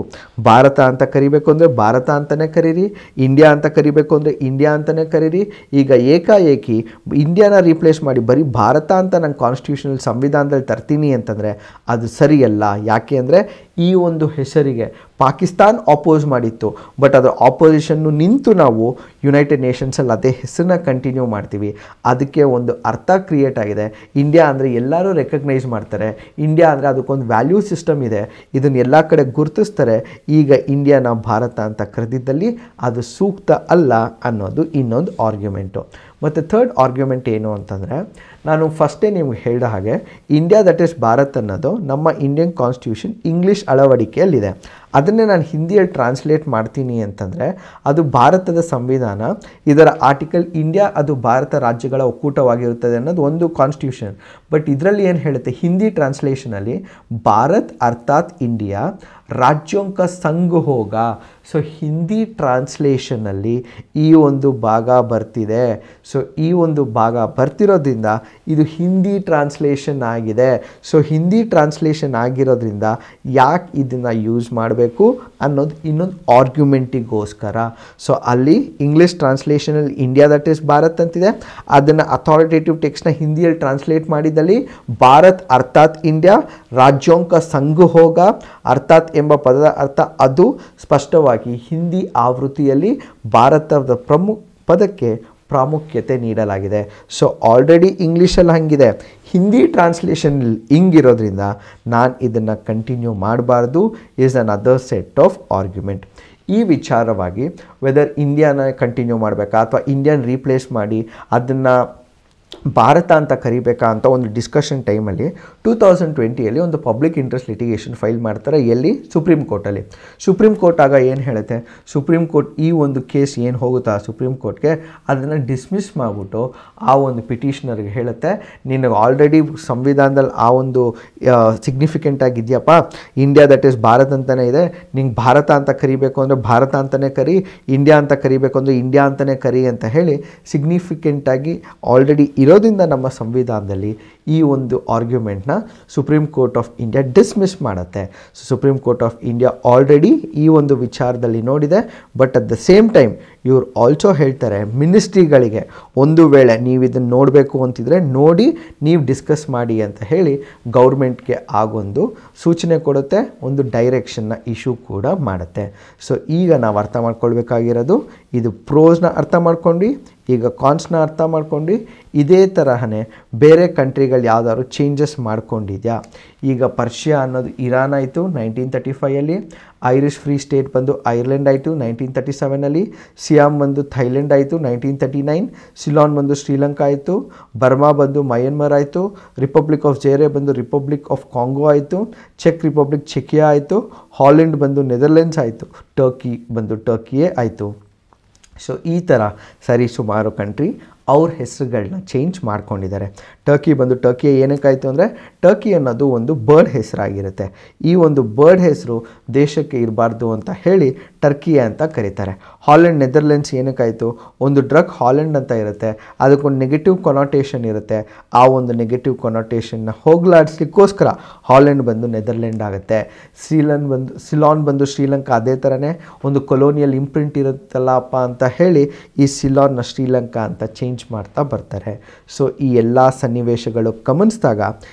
ಭಾರತ ಅಂತ ಕರಿಬೇಕು ಅಂದರೆ ಭಾರತ ಅಂತಲೇ ಕರೀರಿ, ಇಂಡಿಯಾ ಅಂತ ಕರಿಬೇಕು ಅಂದರೆ ಇಂಡಿಯಾ ಅಂತಲೇ ಕರೀರಿ. ಈಗ ಏಕಾಏಕಿ ಇಂಡಿಯಾನ ರೀಪ್ಲೇಸ್ ಮಾಡಿ ಬರೀ ಭಾರತ ಅಂತ ನಾನು ಕಾನ್ಸ್ಟಿಟ್ಯೂಷನಲ್ ಸಂವಿಧಾನದಲ್ಲಿ ತರ್ತೀನಿ ಅಂತಂದರೆ ಅದು ಸರಿಯಲ್ಲ. ಯಾಕೆ ಅಂದರೆ ಈ ಒಂದು ಹೆಸರಿಗೆ ಪಾಕಿಸ್ತಾನ್ ಅಪೋಸ್ ಮಾಡಿತ್ತು, ಬಟ್ ಅದರ ಆಪೋಸಿಷನ್ನು ನಿಂತು ನಾವು ಯುನೈಟೆಡ್ ನೇಷನ್ಸಲ್ಲಿ ಅದೇ ಹೆಸರನ್ನ ಕಂಟಿನ್ಯೂ ಮಾಡ್ತೀವಿ. ಅದಕ್ಕೆ ಒಂದು ಅರ್ಥ ಕ್ರಿಯೇಟ್ ಆಗಿದೆ. ಇಂಡಿಯಾ ಅಂದರೆ ಎಲ್ಲರೂ ರೆಕಗ್ನೈಸ್ ಮಾಡ್ತಾರೆ, ಇಂಡಿಯಾ ಅಂದರೆ ಅದಕ್ಕೊಂದು ವ್ಯಾಲ್ಯೂ ಸಿಸ್ಟಮ್ ಇದೆ, ಇದನ್ನು ಎಲ್ಲ ಕಡೆ ಗುರುತಿಸ್ತಾರೆ. ಈಗ ಇಂಡಿಯಾನ ಭಾರತ ಅಂತ ಕರೆದಿದ್ದಲ್ಲಿ ಅದು ಸೂಕ್ತ ಅಲ್ಲ ಅನ್ನೋದು ಇನ್ನೊಂದು ಆರ್ಗ್ಯುಮೆಂಟು. ಮತ್ತು ಥರ್ಡ್ ಆರ್ಗ್ಯುಮೆಂಟ್ ಏನು ಅಂತಂದರೆ, ನಾನು ಫಸ್ಟೇ ನಿಮ್ಗೆ ಹೇಳಿದ ಹಾಗೆ ಇಂಡಿಯಾ ದಟ್ ಈಸ್ ಭಾರತ್ ಅನ್ನೋದು ನಮ್ಮ ಇಂಡಿಯನ್ ಕಾನ್ಸ್ಟಿಟ್ಯೂಷನ್ ಇಂಗ್ಲೀಷ್ ಅಳವಡಿಕೆಯಲ್ಲಿದೆ. ಅದನ್ನೇ ನಾನು ಹಿಂದಿಯಲ್ಲಿ ಟ್ರಾನ್ಸ್ಲೇಟ್ ಮಾಡ್ತೀನಿ ಅಂತಂದರೆ ಅದು ಭಾರತದ ಸಂವಿಧಾನ, ಇದರ ಆರ್ಟಿಕಲ್ ಇಂಡಿಯಾ ಅದು ಭಾರತ ರಾಜ್ಯಗಳ ಒಕ್ಕೂಟವಾಗಿರುತ್ತದೆ ಅನ್ನೋದು ಒಂದು ಕಾನ್ಸ್ಟಿಟ್ಯೂಷನ್. ಬಟ್ ಇದರಲ್ಲಿ ಏನು ಹೇಳುತ್ತೆ ಹಿಂದಿ ಟ್ರಾನ್ಸ್ಲೇಷನಲ್ಲಿ, ಭಾರತ್ ಅರ್ಥಾತ್ ಇಂಡಿಯಾ ರಾಜ್ಯೋಂಕ ಸಂಘ ಹೋಗ. ಸೊ ಹಿಂದಿ ಟ್ರಾನ್ಸ್ಲೇಷನಲ್ಲಿ ಈ ಒಂದು ಭಾಗ ಬರ್ತಿದೆ. ಸೊ ಈ ಒಂದು ಭಾಗ ಬರ್ತಿರೋದ್ರಿಂದ ಇದು ಹಿಂದಿ ಟ್ರಾನ್ಸ್ಲೇಷನ್ ಆಗಿದೆ. ಸೊ ಹಿಂದಿ ಟ್ರಾನ್ಸ್ಲೇಷನ್ ಆಗಿರೋದ್ರಿಂದ ಯಾಕೆ ಇದನ್ನು ಯೂಸ್ ಮಾಡಬೇಕು ಅನ್ನೋದು ಇನ್ನೊಂದು ಆರ್ಗ್ಯುಮೆಂಟಿಗೋಸ್ಕರ. ಸೊ ಅಲ್ಲಿ ಇಂಗ್ಲೀಷ್ ಟ್ರಾನ್ಸ್ಲೇಷನಲ್ಲಿ ಇಂಡಿಯಾ ದಟ್ ಈಸ್ ಭಾರತ್ ಅಂತಿದೆ, ಅದನ್ನು ಅಥಾರಿಟೇಟಿವ್ ಟೆಕ್ಸ್ಟ್ನ ಹಿಂದಿಯಲ್ಲಿ ಟ್ರಾನ್ಸ್ಲೇಟ್ ಮಾಡಿದಲ್ಲಿ ಭಾರತ್ ಅರ್ಥಾತ್ ಇಂಡಿಯಾ ರಾಜ್ಯೋಂಕ ಸಂಘ ಹೋಗ, ಅರ್ಥಾತ್ ಎಂಬ ಪದದ ಅರ್ಥ ಅದು ಸ್ಪಷ್ಟವಾಗಿ ಹಿಂದಿ ಆವೃತ್ತಿಯಲ್ಲಿ ಭಾರತದ ಪದಕ್ಕೆ ಪ್ರಾಮುಖ್ಯತೆ ನೀಡಲಾಗಿದೆ. ಸೊ ಆಲ್ರೆಡಿ ಇಂಗ್ಲೀಷಲ್ಲಿ ಹಂಗಿದೆ, ಹಿಂದಿ ಟ್ರಾನ್ಸ್ಲೇಷನ್ ಹಿಂಗಿರೋದ್ರಿಂದ ನಾನು ಇದನ್ನು ಕಂಟಿನ್ಯೂ ಮಾಡಬಾರ್ದು is an other set of argument. ಈ ವಿಚಾರವಾಗಿ ವೆದರ್ ಇಂಡಿಯಾನ ಕಂಟಿನ್ಯೂ ಮಾಡಬೇಕಾ ಅಥವಾ ಇಂಡಿಯನ್ ರೀಪ್ಲೇಸ್ ಮಾಡಿ ಅದನ್ನು ಭಾರತ ಅಂತ ಕರಿಬೇಕಾ ಅಂತ ಒಂದು ಡಿಸ್ಕಷನ್ ಟೈಮಲ್ಲಿ 2020ಯಲ್ಲಿ ಒಂದು ಪಬ್ಲಿಕ್ ಇಂಟ್ರೆಸ್ಟ್ ಲಿಟಿಗೇಷನ್ ಫೈಲ್ ಮಾಡ್ತಾರೆ. ಎಲ್ಲಿ? ಸುಪ್ರೀಂ ಕೋರ್ಟಲ್ಲಿ. ಸುಪ್ರೀಂ ಕೋರ್ಟ್ ಆಗ ಏನು ಹೇಳುತ್ತೆ, ಸುಪ್ರೀಂ ಕೋರ್ಟ್ ಈ ಒಂದು ಕೇಸ್ ಏನು ಹೋಗುತ್ತಾ ಸುಪ್ರೀಂ ಕೋರ್ಟ್ಗೆ ಅದನ್ನು ಡಿಸ್ಮಿಸ್ ಮಾಡಿಬಿಟ್ಟು ಆ ಒಂದು ಪಿಟಿಷನರ್ಗೆ ಹೇಳುತ್ತೆ, ನಿನಗೆ ಆಲ್ರೆಡಿ ಸಂವಿಧಾನದಲ್ಲಿ ಆ ಒಂದು ಸಿಗ್ನಿಫಿಕೆಂಟ್ ಆಗಿದೆಯಪ್ಪ, ಇಂಡಿಯಾ ದಟ್ ಈಸ್ ಭಾರತ್ ಅಂತಲೇ ಇದೆ, ನಿಂಗೆ ಭಾರತ ಅಂತ ಕರಿಬೇಕು ಅಂದರೆ ಭಾರತ ಅಂತಲೇ ಕರಿ, ಇಂಡಿಯಾ ಅಂತ ಕರಿಬೇಕು ಅಂದರೆ ಇಂಡಿಯಾ ಅಂತಲೇ ಕರಿ ಅಂತ ಹೇಳಿ ಸಿಗ್ನಿಫಿಕೆಂಟಾಗಿ ಆಲ್ರೆಡಿ ಇರೋದ್ರಿಂದ ನಮ್ಮ ಸಂವಿಧಾನದಲ್ಲಿ ಈ ಒಂದು ಆರ್ಗ್ಯುಮೆಂಟ್ನ supreme court of India dismiss ಮಾಡುತ್ತೆ. Supreme court of India already ಈ ಒಂದು ವಿಚಾರದಲ್ಲಿ ನೋಡಿದೆ. But at the same time ಇವ್ರು ಆಲ್ಸೋ ಹೇಳ್ತಾರೆ ಮಿನಿಸ್ಟ್ರಿಗಳಿಗೆ, ಒಂದು ವೇಳೆ ನೀವು ಇದನ್ನು ನೋಡಬೇಕು ಅಂತಿದ್ರೆ ನೋಡಿ ನೀವು ಡಿಸ್ಕಸ್ ಮಾಡಿ ಅಂತ ಹೇಳಿ ಗೌರ್ಮೆಂಟ್ಗೆ ಆಗೊಂದು ಸೂಚನೆ ಕೊಡುತ್ತೆ, ಒಂದು ಡೈರೆಕ್ಷನ್ನ ಇಶ್ಯೂ ಕೂಡ ಮಾಡುತ್ತೆ. ಸೊ ಈಗ ನಾವು ಅರ್ಥ ಮಾಡ್ಕೊಳ್ಬೇಕಾಗಿರೋದು, ಇದು ಪ್ರೋಸ್ನ ಅರ್ಥ ಮಾಡ್ಕೊಂಡು ಈಗ ಕಾನ್ಸ್ನ ಅರ್ಥ ಮಾಡ್ಕೊಂಡು ಇದೇ ತರಹನೇ ಬೇರೆ ಕಂಟ್ರಿಗಳು ಯಾವ್ದಾದ್ರು ಚೇಂಜಸ್ ಮಾಡ್ಕೊಂಡಿದ್ಯಾ. ಈಗ ಪರ್ಷಿಯಾ ಅನ್ನೋದು ಇರಾನ್ ಆಯಿತು 1935ಯಲ್ಲಿ, ಐರಿಷ್ ಫ್ರೀ ಸ್ಟೇಟ್ ಬಂದು ಐರ್ಲೆಂಡ್ ಆಯಿತು 1937ನಲ್ಲಿ, ಸಿಯಾಮ್ ಬಂದು ಥೈಲ್ಯಾಂಡ್ ಆಯಿತು 1939, ಸಿಲಾನ್ ಬಂದು ಶ್ರೀಲಂಕಾ ಆಯಿತು, ಬರ್ಮಾ ಬಂದು ಮಯನ್ಮಾರ್ ಆಯಿತು, ರಿಪಬ್ಲಿಕ್ ಆಫ್ ಜೇರೆ ಬಂದು ರಿಪಬ್ಲಿಕ್ ಆಫ್ ಕಾಂಗೋ ಆಯಿತು, ಚೆಕ್ ರಿಪಬ್ಲಿಕ್ ಚೆಕಿಯಾ ಆಯಿತು, ಹಾಲೆಂಡ್ ಬಂದು ನೆದರ್ಲೆಂಡ್ಸ್ ಆಯಿತು, ಟರ್ಕಿ ಬಂದು ಟರ್ಕಿಯೇ ಆಯಿತು. ಸೊ ಈ ಥರ ಸುಮಾರು ಕಂಟ್ರಿ ಅವ್ರ ಹೆಸರುಗಳನ್ನ ಚೇಂಜ್ ಮಾಡ್ಕೊಂಡಿದ್ದಾರೆ. ಟರ್ಕಿ ಬಂದು ಟರ್ಕಿ ಏನಕ್ಕಾಯಿತು ಅಂದರೆ ಟರ್ಕಿ ಅನ್ನೋದು ಒಂದು ಬರ್ಡ್ ಹೆಸರಾಗಿರುತ್ತೆ. ಈ ಒಂದು ಬರ್ಡ್ ಹೆಸರು ದೇಶಕ್ಕೆ ಇರಬಾರ್ದು ಅಂತ ಹೇಳಿ ಟರ್ಕಿ ಅಂತ ಕರೀತಾರೆ. ಹಾಲೆಂಡ್ ನೆದರ್ಲೆಂಡ್ಸ್ ಏನಕ್ಕಾಯಿತು, ಒಂದು ಡ್ರಗ್ ಹಾಲೆಂಡ್ ಅಂತ ಇರುತ್ತೆ, ಅದಕ್ಕೊಂದು ನೆಗೆಟಿವ್ ಕೊನೋಟೇಷನ್ ಇರುತ್ತೆ. ಆ ಒಂದು ನೆಗೆಟಿವ್ ಕೊನೋಟೇಷನ್ನ ಹೋಗ್ಲಾಡಿಸ್ಲಿಕ್ಕೋಸ್ಕರ ಹಾಲೆಂಡ್ ಬಂದು ನೆದರ್ಲೆಂಡ್ ಆಗುತ್ತೆ. ಸಿಲಾನ್ ಬಂದು ಶ್ರೀಲಂಕಾ, ಅದೇ ಥರನೇ ಒಂದು ಕೊಲೋನಿಯಲ್ ಇಂಪ್ರಿಂಟ್ ಇರುತ್ತಲ್ಲಪ್ಪ ಅಂತ ಹೇಳಿ ಈ ಸಿಲಾನ್ನ ಶ್ರೀಲಂಕಾ ಅಂತ ಚೇಂಜ್ ಮಾಡ್ತಾ ಬರ್ತಾರೆ. ಸೊ ಈ ಎಲ್ಲ ಸನ್ನಿವೇಶಗಳು ಗಮನಿಸಿದಾಗ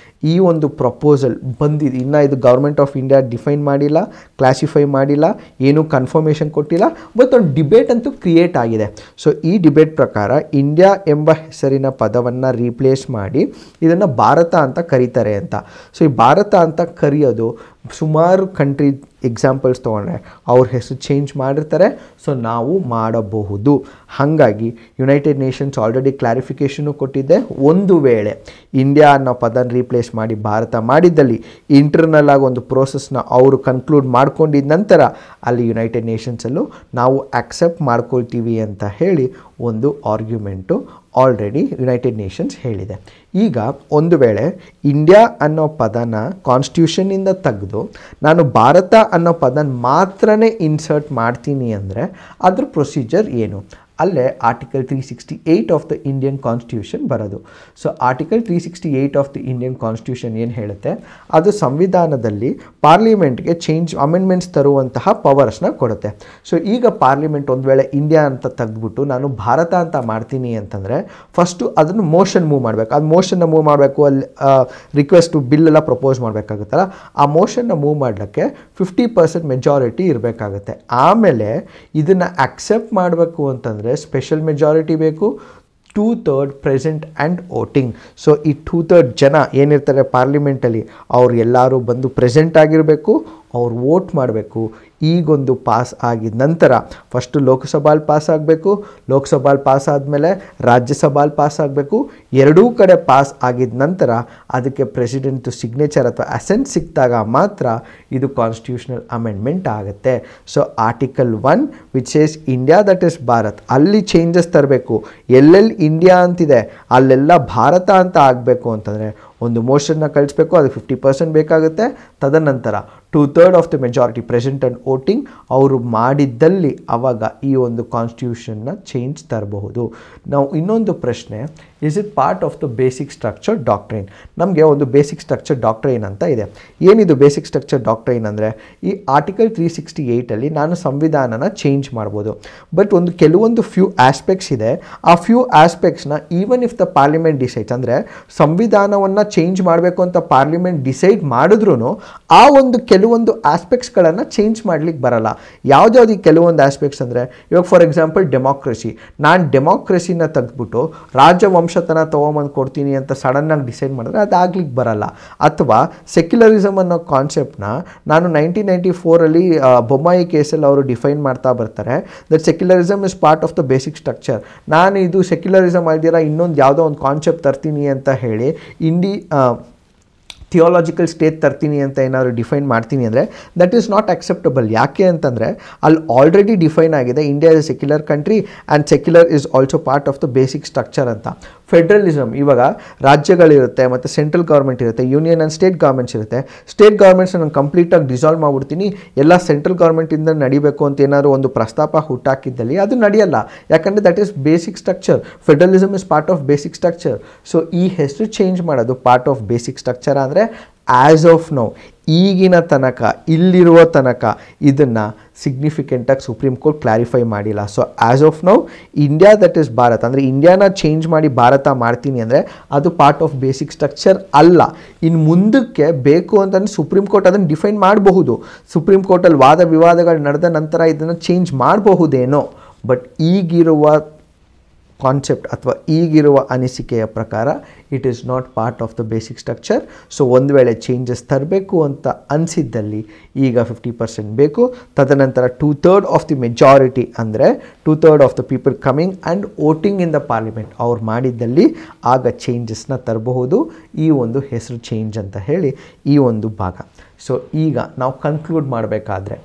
ಈ ಒಂದು ಪ್ರಪೋಸಲ್ ಬಂದಿದೆ. ಇನ್ನು ಇದು ಗೌರ್ಮೆಂಟ್ ಆಫ್ ಇಂಡಿಯಾ ಡಿಫೈನ್ ಮಾಡಿಲ್ಲ, ಕ್ಲಾಸಿಫೈ ಮಾಡಿಲ್ಲ, ಏನೂ ಕನ್ಫರ್ಮೇಷನ್ ಕೊಟ್ಟಿಲ್ಲ, ಬಟ್ ಒಂದು ಡಿಬೇಟ್ ಅಂತೂ ಕ್ರಿಯೇಟ್ ಆಗಿದೆ. ಸೊ ಈ ಡಿಬೇಟ್ ಪ್ರಕಾರ ಇಂಡಿಯಾ ಎಂಬ ಹೆಸರಿನ ಪದವನ್ನು ರೀಪ್ಲೇಸ್ ಮಾಡಿ ಇದನ್ನು ಭಾರತ ಅಂತ ಕರೀತಾರೆ ಅಂತ. ಸೊ ಈ ಭಾರತ ಅಂತ ಕರೆಯೋದು ಸುಮಾರು ಕಂಟ್ರಿ ಎಕ್ಸಾಂಪಲ್ಸ್ ತೊಗೊಂಡ್ರೆ ಅವ್ರ ಹೆಸರು ಚೇಂಜ್ ಮಾಡಿರ್ತಾರೆ. ಸೊ ನಾವು ಮಾಡಬಹುದು. ಹಾಗಾಗಿ ಯುನೈಟೆಡ್ ನೇಷನ್ಸ್ ಆಲ್ರೆಡಿ ಕ್ಲಾರಿಫಿಕೇಷನು ಕೊಟ್ಟಿದ್ದೆ, ಒಂದು ವೇಳೆ ಇಂಡಿಯಾ ಅನ್ನೋ ಪದನ ರೀಪ್ಲೇಸ್ ಮಾಡಿ ಭಾರತ ಮಾಡಿದ್ದಲ್ಲಿ ಇಂಟರ್ನಲ್ ಆಗಿ ಒಂದು ಪ್ರೋಸೆಸ್ನ ಅವರು ಕನ್ಕ್ಲೂಡ್ ಮಾಡ್ಕೊಂಡಿದ್ದ ನಂತರ ಅಲ್ಲಿ ಯುನೈಟೆಡ್ ನೇಷನ್ಸಲ್ಲೂ ನಾವು ಆಕ್ಸೆಪ್ಟ್ ಮಾಡ್ಕೊಳ್ತೀವಿ ಅಂತ ಹೇಳಿ ಒಂದು ಆರ್ಗ್ಯುಮೆಂಟು ಆಲ್ರೆಡಿ ಯುನೈಟೆಡ್ ನೇಷನ್ಸ್ ಹೇಳಿದೆ. ಈಗ ಒಂದು ವೇಳೆ ಇಂಡಿಯಾ ಅನ್ನೋ ಪದನ ಕಾನ್ಸ್ಟಿಟ್ಯೂಷನ್ನಿಂದ ತೆಗೆದು ನಾನು ಭಾರತ ಅನ್ನೋ ಪದನ ಮಾತ್ರನೇ ಇನ್ಸರ್ಟ್ ಮಾಡ್ತೀನಿ ಅಂದರೆ ಅದ್ರ ಪ್ರೊಸೀಜರ್ ಏನು? ಅಲ್ಲೇ article 368 of the Indian constitution ಬರೋದು. So article 368 of the Indian constitution ಏನು ಹೇಳುತ್ತೆ, ಅದು ಸಂವಿಧಾನದಲ್ಲಿ ಪಾರ್ಲಿಮೆಂಟ್ಗೆ ಅಮೆಂಡ್ಮೆಂಟ್ಸ್ ತರುವಂತಹ ಪವರ್ಸ್ನ ಕೊಡುತ್ತೆ. ಸೊ ಈಗ ಪಾರ್ಲಿಮೆಂಟ್ ಒಂದು ವೇಳೆ ಇಂಡಿಯಾ ಅಂತ ತೆಗೆದ್ಬಿಟ್ಟು ನಾನು ಭಾರತ ಅಂತ ಮಾಡ್ತೀನಿ ಅಂತಂದರೆ ಫಸ್ಟು ಅದನ್ನು ಮೋಷನ್ ಮೂವ್ ಮಾಡಬೇಕು. ಅದು ಮೋಷನ್ನ ಮೂವ್ ಮಾಡಬೇಕು, ಅಲ್ಲಿ ರಿಕ್ವೆಸ್ಟು ಬಿಲ್ಲೆಲ್ಲ ಪ್ರಪೋಸ್ ಮಾಡಬೇಕಾಗುತ್ತಲ್ಲ, ಆ ಮೋಷನ್ನ ಮೂವ್ ಮಾಡಲಿಕ್ಕೆ 50% ಮೆಜಾರಿಟಿ ಇರಬೇಕಾಗುತ್ತೆ. ಆಮೇಲೆ ಇದನ್ನು ಆಕ್ಸೆಪ್ಟ್ ಮಾಡಬೇಕು ಅಂತಂದರೆ ಸ್ಪೆಷಲ್ ಮೆಜಾರಿಟಿ ಬೇಕು, 2/3 ಪ್ರೆಸೆಂಟ್ ಆ್ಯಂಡ್ ವೋಟಿಂಗ್. ಸೊ ಈ 2/3 ಜನ ಏನಿರ್ತಾರೆ ಪಾರ್ಲಿಮೆಂಟಲ್ಲಿ ಅವ್ರು ಎಲ್ಲರೂ ಬಂದು ಪ್ರೆಸೆಂಟ್ ಆಗಿರಬೇಕು, ಅವ್ರು ವೋಟ್ ಮಾಡಬೇಕು. ಈಗೊಂದು ಪಾಸ್ ಆಗಿದ ನಂತರ ಫಸ್ಟು ಲೋಕಸಭಾಲ್ ಪಾಸ್ ಆಗಬೇಕು, ಲೋಕಸಭಾಲ್ ಪಾಸ್ ಆದಮೇಲೆ ರಾಜ್ಯಸಭಾಲ್ ಪಾಸ್ ಆಗಬೇಕು. ಎರಡೂ ಕಡೆ ಪಾಸ್ ಆಗಿದ ನಂತರ ಅದಕ್ಕೆ ಪ್ರೆಸಿಡೆಂಟು ಸಿಗ್ನೇಚರ್ ಅಥವಾ ಅಸೆಂಟ್ ಸಿಕ್ಕಿದಾಗ ಮಾತ್ರ ಇದು ಕಾನ್ಸ್ಟಿಟ್ಯೂಷನಲ್ ಅಮೆಂಡ್ಮೆಂಟ್ ಆಗುತ್ತೆ. So article 1 which says India that is Bharat, ಅಲ್ಲಿ ಚೇಂಜಸ್ ತರಬೇಕು. ಎಲ್ಲೆಲ್ಲಿ ಇಂಡಿಯಾ ಅಂತಿದೆ ಅಲ್ಲೆಲ್ಲ ಭಾರತ ಅಂತ ಆಗಬೇಕು ಅಂತಂದರೆ ಒಂದು ಮೋಷನ್ನ ಕಳಿಸ್ಬೇಕು, ಅದು 50% ಬೇಕಾಗುತ್ತೆ. ತದನಂತರ 2/3 of the majority present and voting ಅವರು ಮಾಡಿದ್ದಲ್ಲಿ ಆವಾಗ ಈ ಒಂದು ಕಾನ್ಸ್ಟಿಟ್ಯೂಷನ್ನ ಚೇಂಜ್ ತರಬಹುದು. ನಾವು ಇನ್ನೊಂದು ಪ್ರಶ್ನೆ, is it part of the basic structure doctrine? ನಮಗೆ ಒಂದು ಬೇಸಿಕ್ ಸ್ಟ್ರಕ್ಚರ್ ಡಾಕ್ಟ್ರೈನ್ ಅಂತ ಇದೆ. ಏನಿದು ಬೇಸಿಕ್ ಸ್ಟ್ರಕ್ಚರ್ ಡಾಕ್ಟ್ರೈನ್ ಅಂದರೆ ಈ ಆರ್ಟಿಕಲ್ 368ಅಲ್ಲಿ ನಾನು ಸಂವಿಧಾನನ ಚೇಂಜ್ ಮಾಡ್ಬೋದು. ಬಟ್ ಕೆಲವೊಂದು ಫ್ಯೂ ಆಸ್ಪೆಕ್ಟ್ಸ್ ಇದೆ. ಆ ಫ್ಯೂ ಆಸ್ಪೆಕ್ಟ್ಸ್ನ even if the parliament decides, ಅಂದರೆ ಸಂವಿಧಾನವನ್ನು ಚೇಂಜ್ ಮಾಡಬೇಕು ಅಂತ ಪಾರ್ಲಿಮೆಂಟ್ ಡಿಸೈಡ್ ಮಾಡಿದ್ರೂ ಆ ಒಂದು ಕೆಲವೊಂದು ಆಸ್ಪೆಕ್ಟ್ಸ್ಗಳನ್ನು ಚೇಂಜ್ ಮಾಡ್ಲಿಕ್ಕೆ ಬರಲ್ಲ. ಯಾವುದ್ಯಾವುದು ಈ ಕೆಲವೊಂದು ಆಸ್ಪೆಕ್ಟ್ಸ್ ಅಂದರೆ, ಇವಾಗ ಫಾರ್ ಎಕ್ಸಾಂಪಲ್ ಡೆಮಾಕ್ರಸಿ, ನಾನು ಡೆಮಾಕ್ರಸಿನ ತೆಗೆದ್ಬಿಟ್ಟು ರಾಜವಂಶ ಸ್ಪೃಶ್ಯತನ ತೊಗೊಂಬಂದು ಕೊಡ್ತೀನಿ ಅಂತ ಸಡನ್ನಾಗಿ ಡಿಸೈಡ್ ಮಾಡಿದ್ರೆ ಅದಾಗ್ಲಿಕ್ಕೆ ಬರಲ್ಲ. ಅಥವಾ ಸೆಕ್ಯುಲರಿಸಮ್ ಅನ್ನೋ ಕಾನ್ಸೆಪ್ಟ್ನ ನಾನು 1994 ಬೊಮ್ಮಾಯಿ ಕೇಸಲ್ಲಿ ಅವರು ಡಿಫೈನ್ ಮಾಡ್ತಾ ಬರ್ತಾರೆ. That secularism is part of the basic structure. ನಾನು ಇದು ಸೆಕ್ಯುಲರಿಸಮ್ ಆಗಿದ್ದೀರಾ ಇನ್ನೊಂದು ಯಾವುದೋ ಒಂದು ಕಾನ್ಸೆಪ್ಟ್ ತರ್ತೀನಿ ಅಂತ ಹೇಳಿ ಥಿಯಾಲಜಿಕಲ್ ಸ್ಟೇಟ್ ತರ್ತೀನಿ ಅಂತ ಏನಾದರೂ ಡಿಫೈನ್ ಮಾಡ್ತೀನಿ ಅಂದರೆ ದಟ್ ಈಸ್ ನಾಟ್ ಅಕ್ಸೆಪ್ಟಬಲ್. ಯಾಕೆ ಅಂತಂದರೆ ಅಲ್ಲಿ ಆಲ್ರೆಡಿ ಡಿಫೈನ್ ಆಗಿದೆ India is A secular country and secular is also part of the basic structure ಅಂತ. ಫೆಡ್ರಲಿಸಮ್, ಇವಾಗ ರಾಜ್ಯಗಳಿರುತ್ತೆ ಮತ್ತು ಸೆಂಟ್ರಲ್ ಗೌರ್ಮೆಂಟ್ ಇರುತ್ತೆ, ಯೂನಿಯನ್ ಆ್ಯಂಡ್ ಸ್ಟೇಟ್ ಗೌರ್ಮೆಂಟ್ಸ್ ಇರುತ್ತೆ. ಸ್ಟೇಟ್ ಗೌರ್ಮೆಂಟ್ಸ್ ನಾನು ಕಂಪ್ಲೀಟಾಗಿ ಡಿಸಾಲ್ವ್ ಮಾಡಿಬಿಡ್ತೀನಿ, ಎಲ್ಲ ಸೆಂಟ್ರಲ್ ಗೌರ್ಮೆಂಟಿಂದ ನಡಿಬೇಕು ಅಂತ ಏನಾದ್ರು ಒಂದು ಪ್ರಸ್ತಾಪ ಹುಟ್ಟಾಕಿದ್ದಲ್ಲಿ ಅದು ನಡೆಯಲ್ಲ. ಯಾಕಂದರೆ that is basic structure. Federalism is part of basic structure. So ಈ ಹೆಸರು ಚೇಂಜ್ ಮಾಡೋದು ಪಾರ್ಟ್ ಆಫ್ ಬೇಸಿಕ್ ಸ್ಟ್ರಕ್ಚರ್ ಅಂದರೆ ಆ್ಯಸ್ ಆಫ್ ನೌ ಈಗಿನ ತನಕ ಇಲ್ಲಿರುವ ತನಕ ಇದನ್ನು ಸಿಗ್ನಿಫಿಕೆಂಟಾಗಿ ಸುಪ್ರೀಂ ಕೋರ್ಟ್ ಕ್ಲಾರಿಫೈ ಮಾಡಿಲ್ಲ. So as of now India that is Bharat ಅಂದರೆ ಇಂಡಿಯಾನ ಚೇಂಜ್ ಮಾಡಿ ಭಾರತ ಮಾಡ್ತೀನಿ ಅಂದರೆ ಅದು ಪಾರ್ಟ್ ಆಫ್ ಬೇಸಿಕ್ ಸ್ಟ್ರಕ್ಚರ್ ಅಲ್ಲ. ಇನ್ನು ಮುಂದಕ್ಕೆ ಬೇಕು ಅಂತಂದರೆ ಸುಪ್ರೀಂ ಕೋರ್ಟ್ ಅದನ್ನು ಡಿಫೈನ್ ಮಾಡಬಹುದು. ಸುಪ್ರೀಂ ಕೋರ್ಟಲ್ಲಿ ವಾದ ವಿವಾದಗಳು ನಡೆದ ನಂತರ ಇದನ್ನು ಚೇಂಜ್ ಮಾಡಬಹುದೇನೋ. ಬಟ್ ಈಗಿರುವ ಕಾನ್ಸೆಪ್ಟ್ ಅಥವಾ ಈಗಿರುವ ಅನಿಸಿಕೆಯ ಪ್ರಕಾರ it is not part of the basic structure. So ಒಂದು ವೇಳೆ ಚೇಂಜಸ್ ತರಬೇಕು ಅಂತ ಅನಿಸಿದ್ದಲ್ಲಿ ಈಗ 50% ಬೇಕು, ತದನಂತರ 2/3 ಆಫ್ ದಿ ಮೆಜಾರಿಟಿ ಅಂದರೆ 2/3 of the people coming and voting in the parliament ಅವ್ರು ಮಾಡಿದ್ದಲ್ಲಿ ಆಗ ಚೇಂಜಸ್ನ ತರಬಹುದು. ಈ ಒಂದು ಹೆಸರು ಚೇಂಜ್ ಅಂತ ಹೇಳಿ ಈ ಒಂದು ಭಾಗ. ಸೊ ಈಗ ನಾವು ಕನ್ಕ್ಲೂಡ್ ಮಾಡಬೇಕಾದ್ರೆ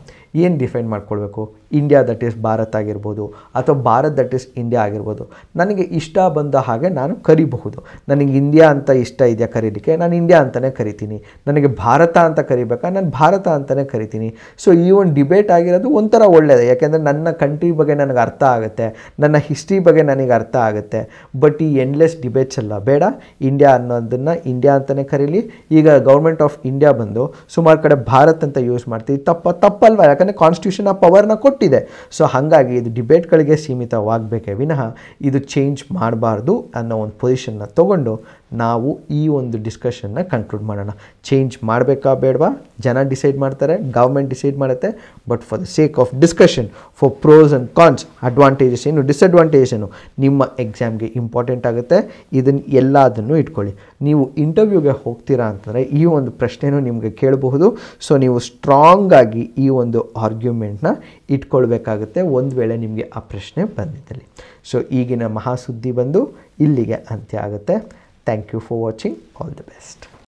ಏನು ಡಿಫೈನ್ ಮಾಡ್ಕೊಳ್ಬೇಕು? ಇಂಡಿಯಾ ದಟ್ ಈಸ್ ಭಾರತ್ ಆಗಿರ್ಬೋದು ಅಥವಾ ಭಾರತ್ ದಟ್ ಈಸ್ ಇಂಡಿಯಾ ಆಗಿರ್ಬೋದು. ನನಗೆ ಇಷ್ಟ ಬಂದ ಹಾಗೆ ನಾನು ಕರಿಬಹುದು. ನನಗೆ ಇಂಡಿಯಾ ಅಂತ ಇಷ್ಟ ಇದೆಯಾ ಕರೀಲಿಕ್ಕೆ, ನಾನು ಇಂಡಿಯಾ ಅಂತಲೇ ಕರಿತೀನಿ. ನನಗೆ ಭಾರತ ಅಂತ ಕರಿಬೇಕಾ, ನಾನು ಭಾರತ ಅಂತಲೇ ಕರಿತೀನಿ. ಸೊ ಈ ಒಂದು ಡಿಬೇಟ್ ಆಗಿರೋದು ಒಂಥರ ಒಳ್ಳೆಯದು. ಯಾಕೆಂದರೆ ನನ್ನ ಕಂಟ್ರಿ ಬಗ್ಗೆ ನನಗೆ ಅರ್ಥ ಆಗುತ್ತೆ, ನನ್ನ ಹಿಸ್ಟ್ರಿ ಬಗ್ಗೆ ನನಗೆ ಅರ್ಥ ಆಗುತ್ತೆ. ಬಟ್ ಈ ಎಂಡ್ಲೆಸ್ ಡಿಬೇಟ್ಸ್ ಎಲ್ಲ ಬೇಡ. ಇಂಡಿಯಾ ಅನ್ನೋದನ್ನು ಇಂಡಿಯಾ ಅಂತಲೇ ಕರೀಲಿ. ಈಗ ಗೌರ್ಮೆಂಟ್ ಆಫ್ ಇಂಡಿಯಾ ಬಂದು ಸುಮಾರು ಕಡೆ ಭಾರತ್ ಅಂತ ಯೂಸ್ ಮಾಡ್ತೀವಿ. ತಪ್ಪಲ್ವಾ? ಯಾಕಂದರೆ ಕಾನ್ಸ್ಟಿಟ್ಯೂಷನ್ ಆ ಪವರ್ನ ಕೊಟ್ಟಿದೆ. ಸೊ ಹಾಗಾಗಿ ಇದು ಡಿಬೇಟ್ಗಳಿಗೆ ಸೀಮಿತವಾಗಬೇಕೇ ವಿನಃ ಇದು ಚೇಂಜ್ ಮಾಡಬಾರ್ದು ಅನ್ನೋ ಒಂದು ಪೊಸಿಷನ್ನ ತೊಗೊಂಡು ನಾವು ಈ ಒಂದು ಡಿಸ್ಕಷನ್ನ ಕನ್ಕ್ಲೂಡ್ ಮಾಡೋಣ. ಚೇಂಜ್ ಮಾಡಬೇಕಾ ಬೇಡವಾ ಜನ ಡಿಸೈಡ್ ಮಾಡ್ತಾರೆ, ಗೌರ್ಮೆಂಟ್ ಡಿಸೈಡ್ ಮಾಡುತ್ತೆ. But for the sake of discussion, for pros and cons, advantages ಏನು ಡಿಸಡ್ವಾಂಟೇಜಸ್ ಏನು ನಿಮ್ಮ ಎಕ್ಸಾಮ್ಗೆ ಇಂಪಾರ್ಟೆಂಟ್ ಆಗುತ್ತೆ. ಇದನ್ನು ಎಲ್ಲದನ್ನು ಇಟ್ಕೊಳ್ಳಿ. ನೀವು ಇಂಟರ್ವ್ಯೂಗೆ ಹೋಗ್ತೀರಾ ಅಂತಂದರೆ ಈ ಒಂದು ಪ್ರಶ್ನೆನೂ ನಿಮಗೆ ಕೇಳಬಹುದು. ಸೊ ನೀವು ಸ್ಟ್ರಾಂಗಾಗಿ ಈ ಒಂದು ಆರ್ಗ್ಯುಮೆಂಟ್ನ ಇಟ್ಕೊಳ್ಬೇಕಾಗುತ್ತೆ ಒಂದು ವೇಳೆ ನಿಮಗೆ ಆ ಪ್ರಶ್ನೆ ಬಂದಿದ್ದಲ್ಲಿ. ಸೊ ಈಗಿನ ಮಹಾಸುದ್ದಿ ಬಂದು ಇಲ್ಲಿಗೆ ಅಂತ್ಯ ಆಗುತ್ತೆ. Thank you for watching. All the best.